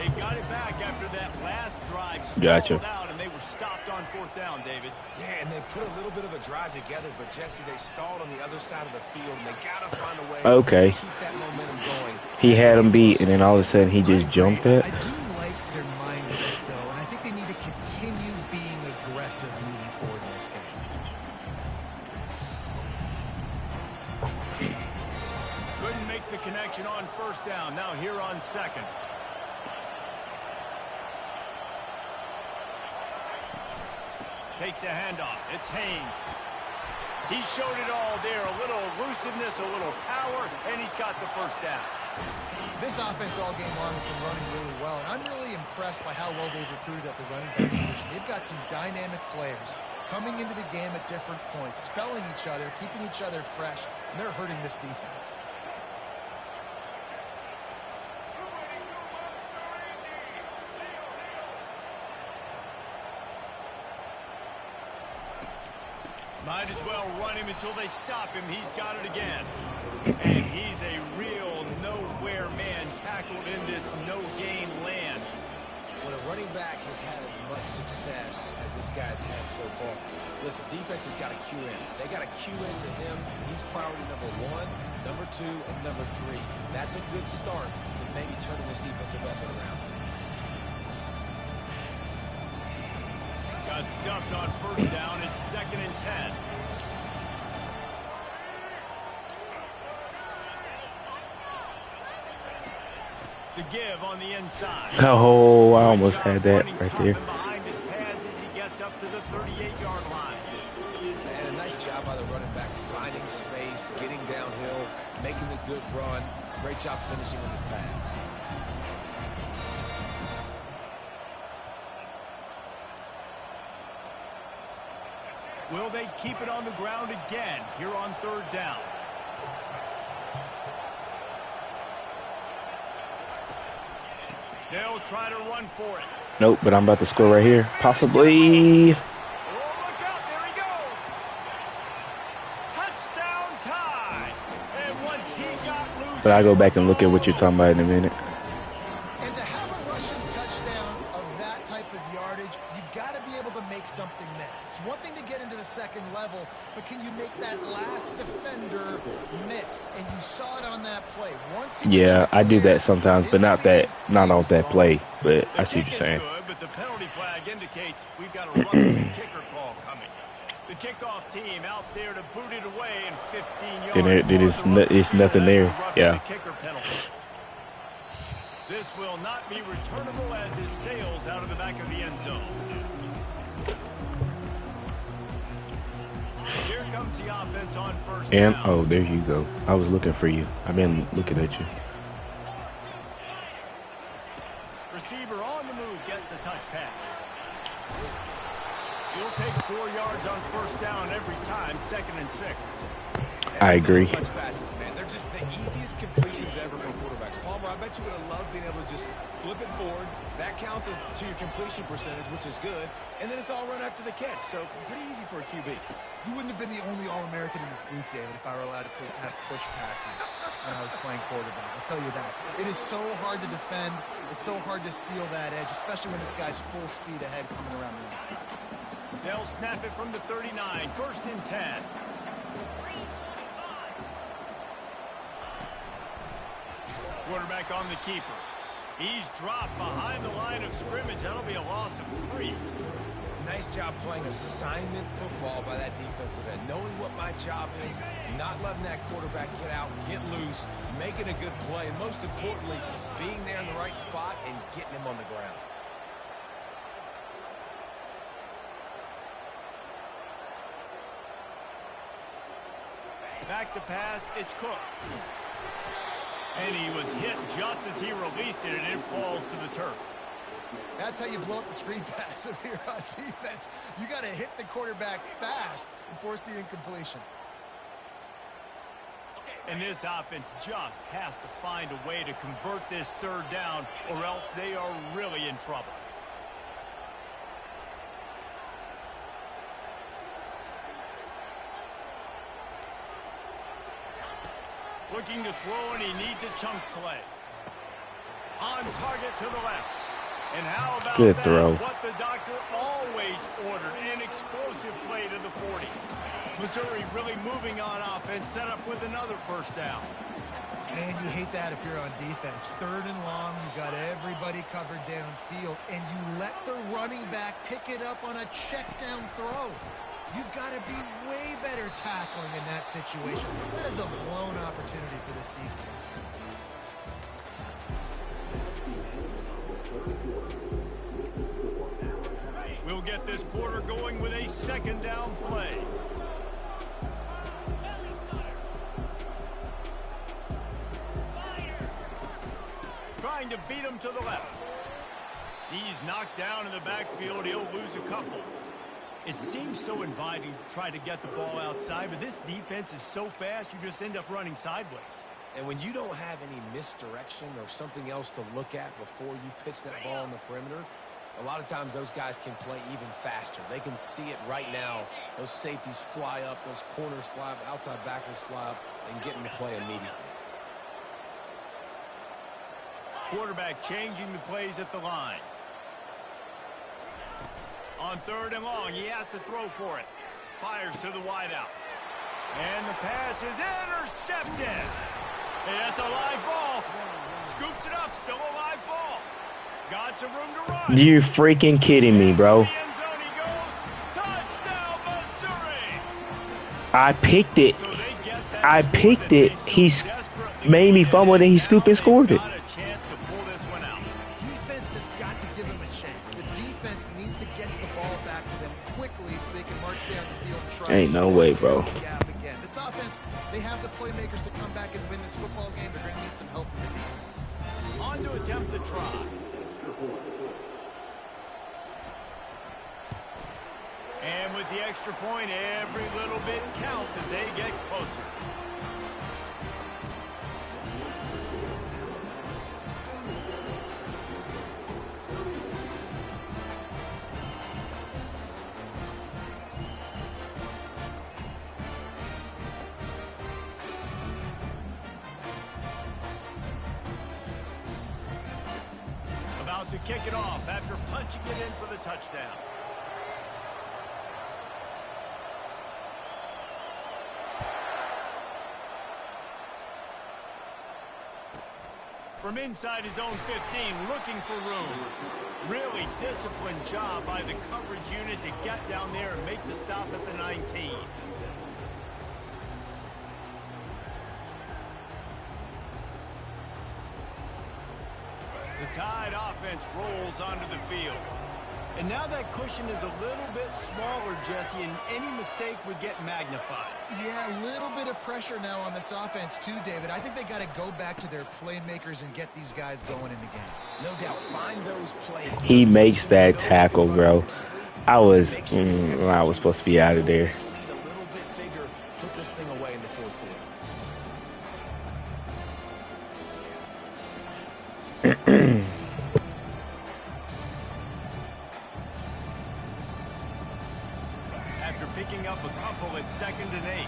They got it back after that last drive Gotcha. stalled out, and they were stopped on 4th down, David. Yeah, and they put a little bit of a drive together, but Jesse, they stalled on the other side of the field, and they got to find a way Okay. to keep that momentum going. He had him beat, and then all of a sudden he just jumped it. I do like their mindset, though, and I think they need to continue being aggressive moving forward in this game. Couldn't make the connection on 1st down. Now here on 2nd. Takes the handoff. It's Haynes. He showed it all there. A little elusiveness, a little power, and he's got the 1st down. This offense all game long has been running really well, and I'm really impressed by how well they've recruited at the running back position. They've got some dynamic players coming into the game at different points, spelling each other, keeping each other fresh, and they're hurting this defense. Might as well run him until they stop him. He's got it again. And he's a real nowhere man tackled in this no-game land. When a running back has had as much success as this guy's had so far, listen, defense has got to cue in. They got to cue into him. He's priority number 1, number 2, and number 3. That's a good start to maybe turning this defensive effort around. Got stuffed on 1st down. It's 2nd and 10. The give on the inside. Oh, I almost had that right there. Behind his pads as he gets up to the 38-yard line. And a nice job by the running back, finding space, getting downhill, making the good run. Great job finishing with his pads. Will they keep it on the ground again here on 3rd down? They'll try to run for it. Nope, but I'm about to score right here. Possibly. Oh, look out. There he goes. Touchdown tie. And once he got loose, But I'll go back and look at what you're talking about in a minute. And to have a rushing touchdown of that type of yardage, you've got to be able to make something miss. It's one thing to get into the 2nd level, but can you make that last defender miss? And you saw it on that play. Once Yeah, I do that sometimes, but not on that play. But I see what you're saying. Good, but the penalty flag indicates we've got a roughing kicker call coming. The kickoff team out there to boot it away and 15 yards. It's nothing there. Yeah. Kicker penalty. This will not be returnable as it sails out of the back of the end zone. Here comes the offense on 1st And down. oh, there you go. I was looking for you. I've been looking at you. Receiver on the move gets the touch pass. He'll take 4 yards on 1st down every time, 2nd and 6. I agree. Touch passes, man. They're just the easiest completions ever for quarterbacks. Palmer, I bet you would have loved being able to just flip it forward. That counts as to your completion percentage, which is good. And then it's all run after the catch. So pretty easy for a QB. You wouldn't have been the only All-American in this booth, David, if I were allowed to have push passes when I was playing quarterback. I'll tell you that. It is so hard to defend. It's so hard to seal that edge, especially when this guy's full speed ahead coming around the outside. They'll snap it from the 39, 1st and 10. Quarterback on the keeper. He's dropped behind the line of scrimmage. That'll be a loss of 3. Nice job playing assignment football by that defensive end. Knowing what my job is, not letting that quarterback get out, get loose, making a good play, and most importantly, being there in the right spot and getting him on the ground. Back to pass, it's Cook. And he was hit just as he released it, and it falls to the turf. That's how you blow up the screen pass if you're on defense. You got to hit the quarterback fast and force the incompletion. And this offense just has to find a way to convert this 3rd down, or else they are really in trouble. Looking to throw, and he needs a chunk play. On target to the left. And how about Good that? throw. What the doctor always ordered, an explosive play to the 40. Missouri really moving on offense, set up with another first down. And you hate that if you're on defense. 3rd and long, you got everybody covered downfield, and you let the running back pick it up on a check down throw. You've got to be way better tackling in that situation. That is a blown opportunity for this defense. We'll get this quarter going with a 2nd down play. Trying to beat him to the left. He's knocked down in the backfield. He'll lose a couple. It seems so inviting to try to get the ball outside, but this defense is so fast, you just end up running sideways. And when you don't have any misdirection or something else to look at before you pitch that ball on the perimeter, a lot of times those guys can play even faster. They can see it right now. Those safeties fly up, those corners fly up, outside backers fly up, and get in the play immediately. Quarterback changing the plays at the line. On 3rd and long, he has to throw for it. Fires to the wideout. And the pass is intercepted. Hey, that's a live ball. Scoops it up, still a live ball. Got some room to run. You freaking kidding me, bro? To the end zone he goes. Touchdown, Missouri. I picked it. So they get that I score picked that they it. so He desperately made me needed, fumble, and he now scooped and scored they've it. got a chance to pull this one out. Defense has got to give them a chance. The defense needs to get the ball back to them quickly so they can march down the field and try Ain't to no way, bro. the gap again. This offense, they have the playmakers to come back and win this football game. They're going to need some help from the defense. On to attempt the try. And with the extra point, every little bit counts as they get closer. About to kick it off after punching it in for the touchdown. From inside his own 15, looking for room. Really disciplined job by the coverage unit to get down there and make the stop at the 19. The Tide offense rolls onto the field. And now that cushion is a little bit smaller, Jesse, and any mistake would get magnified. Yeah, a little bit of pressure now on this offense too, David. I think they got to go back to their playmakers and get these guys going in the game. No doubt, find those plays. He makes that tackle, bro. I was supposed to be out of there. Lead a little bit bigger, put this thing away in the 4th quarter. After picking up a couple at 2nd and 8.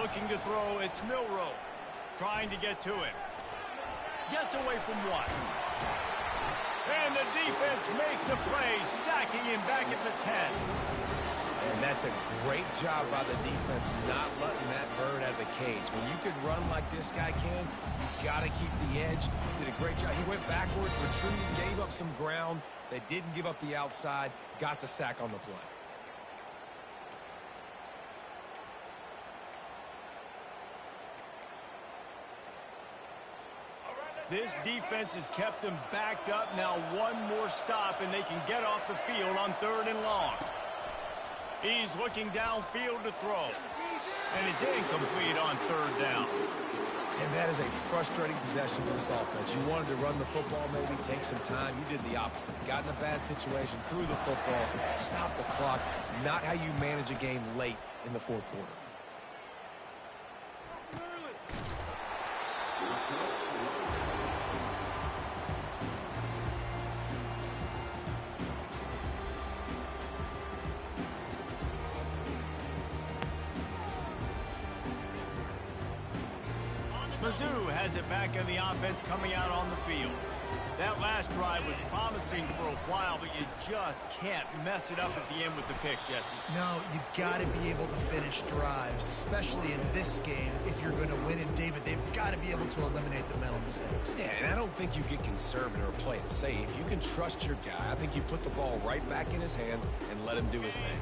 Looking to throw, it's Milroe. Trying to get to it. Gets away from one. And the defense makes a play, sacking him back at the 10. And that's a great job by the defense not letting that bird out of the cage. When you can run like this guy can, you got to keep the edge. Did a great job. He went backwards, retreated, gave up some ground. They didn't give up the outside, got the sack on the play. This defense has kept them backed up. Now one more stop, and they can get off the field on 3rd and long. He's looking downfield to throw. And it's incomplete on 3rd down. And that is a frustrating possession for this offense. You wanted to run the football, maybe take some time. You did the opposite. Got in a bad situation, threw the football, stopped the clock. Not how you manage a game late in the 4th quarter. Mizzou has it back in the offense coming out on the field. That last drive was promising for a while, but you just can't mess it up at the end with the pick, Jesse. No, you've got to be able to finish drives, especially in this game. If you're going to win in David, they've got to be able to eliminate the mental mistakes. Yeah, and I don't think you get conservative or play it safe. You can trust your guy. I think you put the ball right back in his hands and let him do his thing.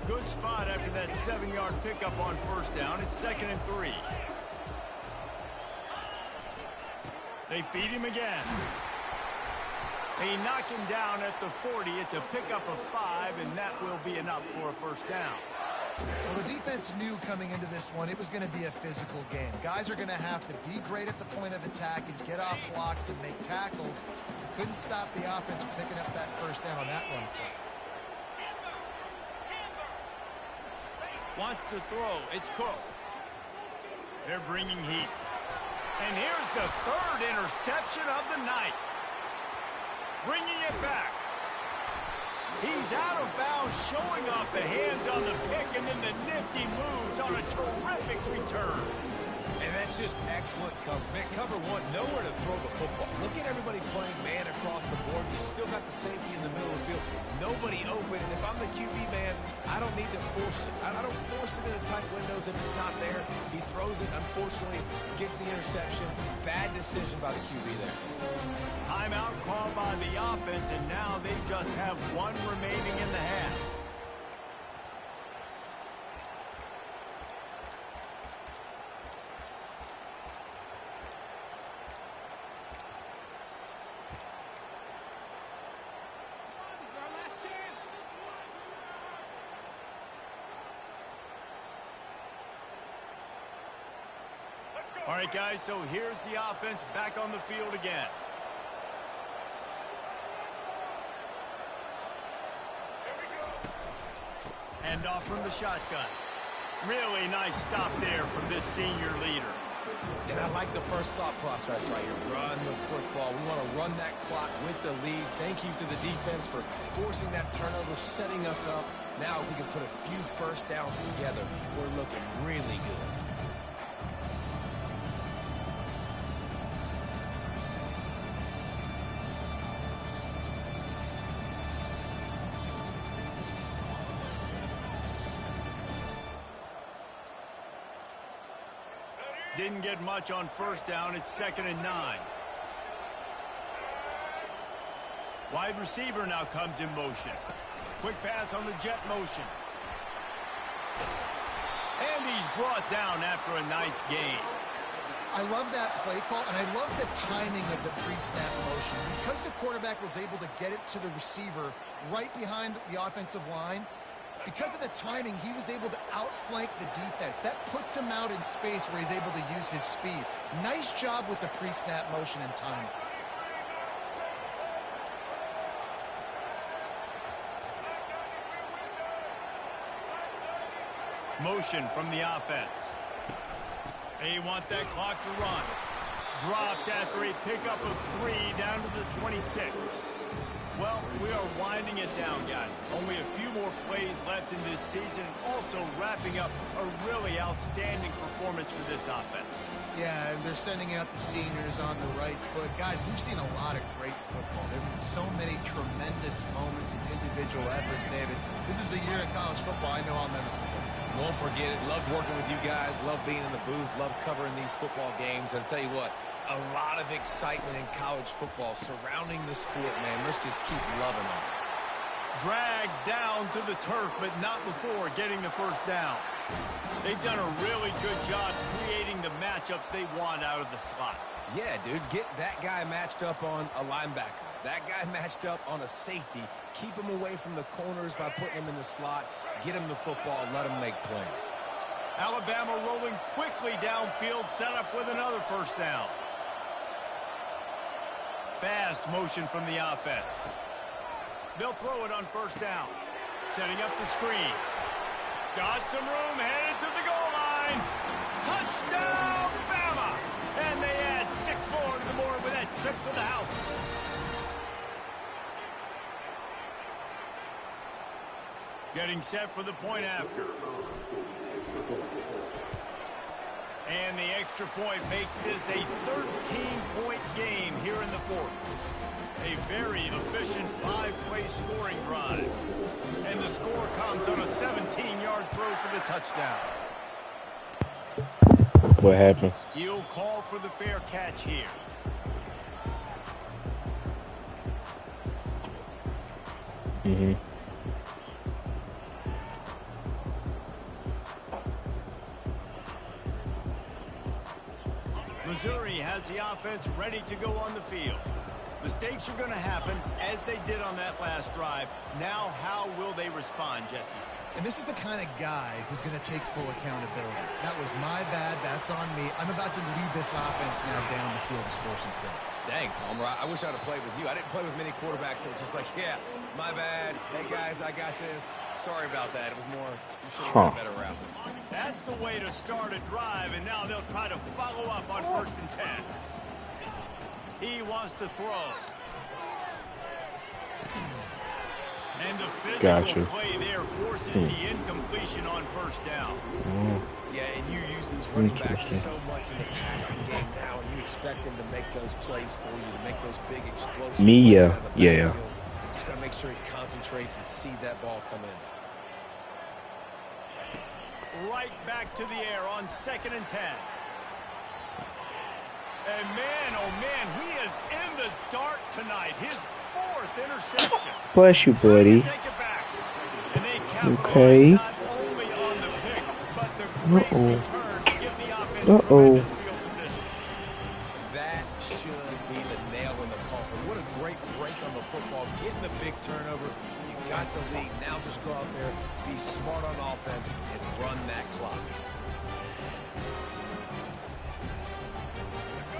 Good spot after that 7-yard pickup on first down. It's 2nd and 3. They feed him again. They knock him down at the 40. It's a pickup of 5, and that will be enough for a first down. Well, the defense knew coming into this one it was going to be a physical game. Guys are going to have to be great at the point of attack and get off blocks and make tackles. You couldn't stop the offense from picking up that first down on that run play. Wants to throw. It's Cook. They're bringing heat. And here's the 3rd interception of the night. Bringing it back. He's out of bounds, showing off the hands on the pick, and then the nifty moves on a terrific return. And that's just excellent cover. Man, cover one, nowhere to throw the football. Look at everybody playing man across the board. You still got the safety in the middle of the field. Nobody open, and if I'm the QB man, I don't need to force it. I don't force it into tight windows if it's not there. He throws it, unfortunately, gets the interception. Bad decision by the QB there. Timeout called by the offense, and now they just have 1 remaining in the half. All right, guys, so here's the offense back on the field again. Hand off from the shotgun. Really nice stop there from this senior leader. And I like the first thought process right here. Run the football. We want to run that clock with the lead. Thank you to the defense for forcing that turnover, setting us up. Now if we can put a few first downs together, we're looking really good. Didn't get much on first down. It's 2nd and 9. Wide receiver now comes in motion. Quick pass on the jet motion. And he's brought down after a nice gain. I love that play call, and I love the timing of the pre-snap motion. Because the quarterback was able to get it to the receiver right behind the offensive line, because of the timing, he was able to outflank the defense. That puts him out in space where he's able to use his speed. Nice job with the pre-snap motion and timing. Motion from the offense. They want that clock to run. Dropped after a pickup of 3 down to the 26. Well, we are winding it down, guys. Only a few more plays left in this season, and also wrapping up a really outstanding performance for this offense. Yeah, and they're sending out the seniors on the right foot. Guys, we've seen a lot of great football. There have been so many tremendous moments and individual efforts, David. This is a year in college football I know I'll never forget. Won't forget it. Loved working with you guys. Loved being in the booth. Loved covering these football games. And I'll tell you what, a lot of excitement in college football surrounding the sport, man. Let's just keep loving on it. Dragged down to the turf, but not before getting the first down. They've done a really good job creating the matchups they want out of the slot. Yeah, dude, get that guy matched up on a linebacker. That guy matched up on a safety. Keep him away from the corners by putting him in the slot. Get him the football, let him make plays. Alabama rolling quickly downfield, set up with another first down. Fast motion from the offense. They'll throw it on first down. Setting up the screen. Got some room, headed to the goal line. Touchdown, Bama! And they add 6 more to the board with that trip to the house. Getting set for the point after. And the extra point makes this a 13-point game here in the fourth. A very efficient 5-play scoring drive. And the score comes on a 17-yard throw for the touchdown. What happened? He'll call for the fair catch here. Missouri has the offense ready to go on the field. Mistakes are going to happen as they did on that last drive. Now, how will they respond, Jesse? And this is the kind of guy who's going to take full accountability. That was my bad. That's on me. I'm about to lead this offense now down the field to score some points. Dang, Palmer, I wish I'd have played with you. I didn't play with many quarterbacks that were just like, yeah, my bad. Hey, guys, I got this. Sorry about that. It was more, you should have run a better route. That's the way to start a drive, and now they'll try to follow up on 1st and 10. He wants to throw. And the physical play there forces the incompletion on 1st down. Yeah, and you use these running backs so much in the passing game now, and you expect them to make those plays for you, to make those big explosive plays out of the backfield. You just got to make sure he concentrates and see that ball come in. Right back to the air on 2nd and 10. And man, oh man, he is in the dark tonight. His 4th interception. Bless you, buddy. Okay. Not only on the pick, but the great return to give the offense tremendous field position. That should be the nail in the coffin. What a great break on the football. Getting the big turnover. You got the lead. Now just go out there, be smart on offense, and run that clock.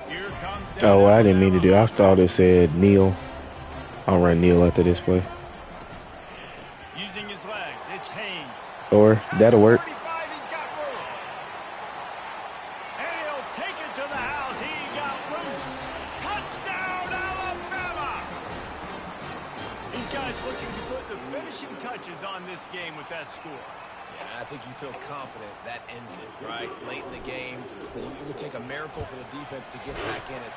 Here comes Oh, I didn't mean to do. I thought it said kneel. I'll run kneel after this play. Using his legs, it's Haynes. Or that'll work. 45, he's got room. And he'll take it to the house. He got loose. Touchdown, Alabama! These guys looking to put the finishing touches on this game with that score. Yeah, I think you feel confident that ends it, right? Late in the game, it would take a miracle for the defense to get back in it.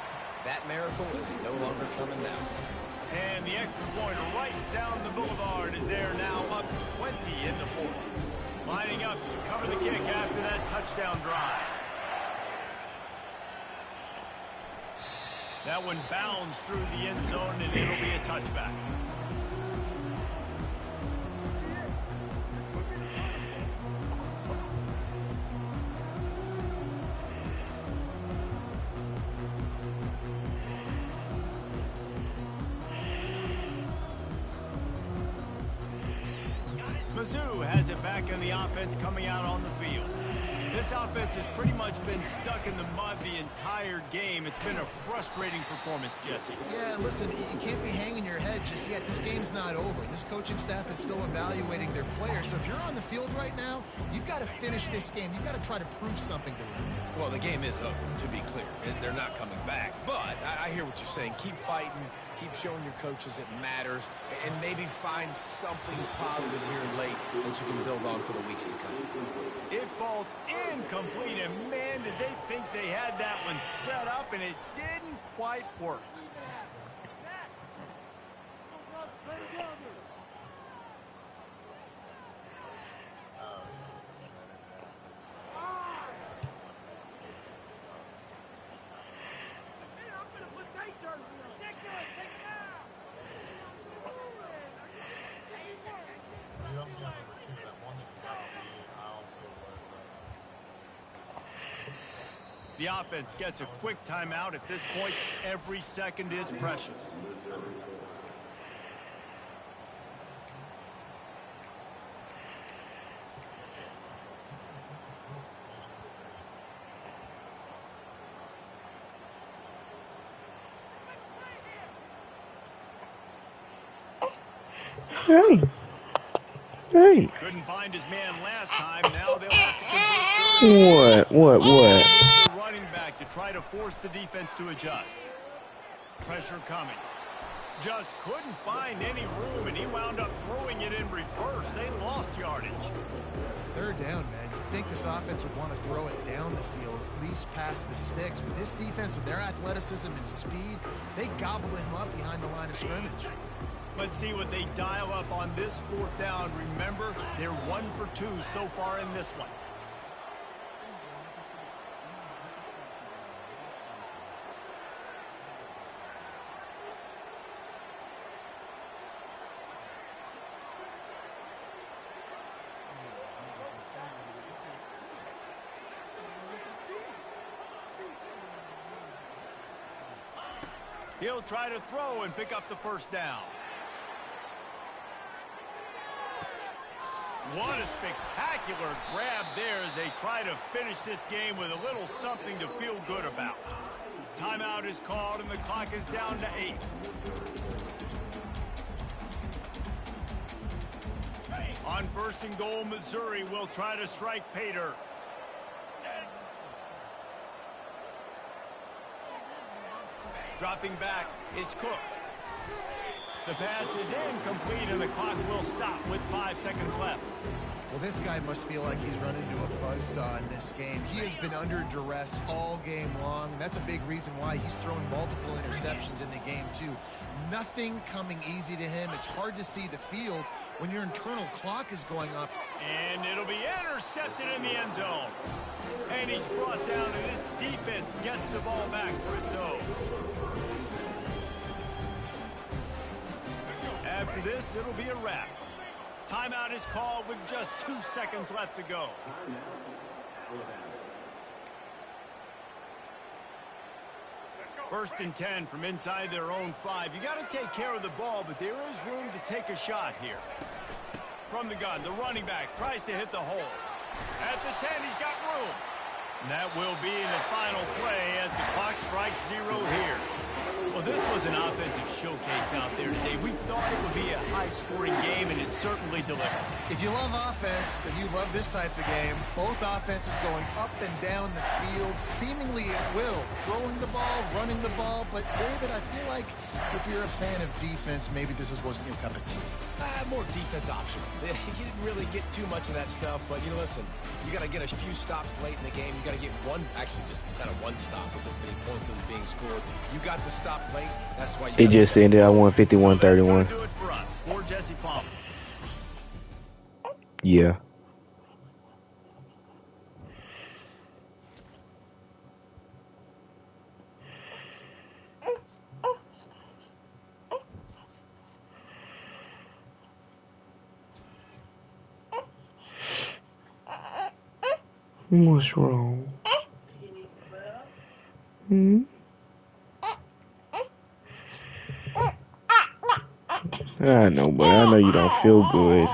That miracle is no longer coming now. And the extra point right down the boulevard is there now, up 20 in the fourth. Lining up to cover the kick after that touchdown drive. That one bounds through the end zone, and it'll be a touchback. Mizzou has it back in the offense coming out on the field. This offense has pretty much been stuck in the mud the entire game. It's been a frustrating performance, Jesse. Yeah, listen, you can't be hanging your head just yet. This game's not over. This coaching staff is still evaluating their players. So if you're on the field right now, you've got to finish this game. You've got to try to prove something to them. Well, the game is over, to be clear. They're not coming back. But I hear what you're saying. Keep fighting. Keep showing your coaches it matters. And maybe find something positive here late that you can build on for the weeks to come. It falls incomplete, and man, did they think they had that one set up, and it didn't quite work. The offense gets a quick timeout. At this point, every second is precious. Hey. Hey. Couldn't find his man last time. Now they'll have to convert. What? The running back to try to force the defense to adjust. Pressure coming. Just couldn't find any room, and he wound up throwing it in reverse. They lost yardage. 3rd down, man. think this offense would want to throw it down the field, at least past the sticks. With this defense and their athleticism and speed, they gobble him up behind the line of scrimmage. Let's see what they dial up on this 4th down. Remember, they're 1 for 2 so far in this one. He'll try to throw and pick up the 1st down. What a spectacular grab there as they try to finish this game with a little something to feel good about. Timeout is called and the clock is down to 8. On 1st and goal, Missouri will try to strike Pater. Dropping back, it's Cook. The pass is incomplete, and the clock will stop with 5 seconds left. Well, this guy must feel like he's run into a buzzsaw in this game. He has been under duress all game long, and that's a big reason why he's thrown multiple interceptions in the game, too. Nothing coming easy to him. It's hard to see the field when your internal clock is going up. And it'll be intercepted in the end zone. And he's brought down, and his defense gets the ball back for its own. After this, it'll be a wrap. Timeout is called with just 2 seconds left to go. First and 10 from inside their own 5. You got to take care of the ball, but there is room to take a shot here. From the gun, the running back tries to hit the hole. At the 10, he's got room. And that will be in the final play as the clock strikes 0 here. Well, this was an offensive showcase out there today. We thought it would be a high-scoring game, and it certainly delivered. If you love offense, then you love this type of game. Both offenses going up and down the field, seemingly at will. Throwing the ball, running the ball. But, David, I feel like if you're a fan of defense, maybe this wasn't your cup of tea. More defense optional. You didn't really get too much of that stuff, but, you know, listen, you got to get a few stops late in the game. You got to get one stop with this many points that was being scored. You got the stop late. That's why It just ended. I won 51-31. Do it for us. For Jesse Palmer. Yeah. What's wrong? I know, but I know you don't feel good.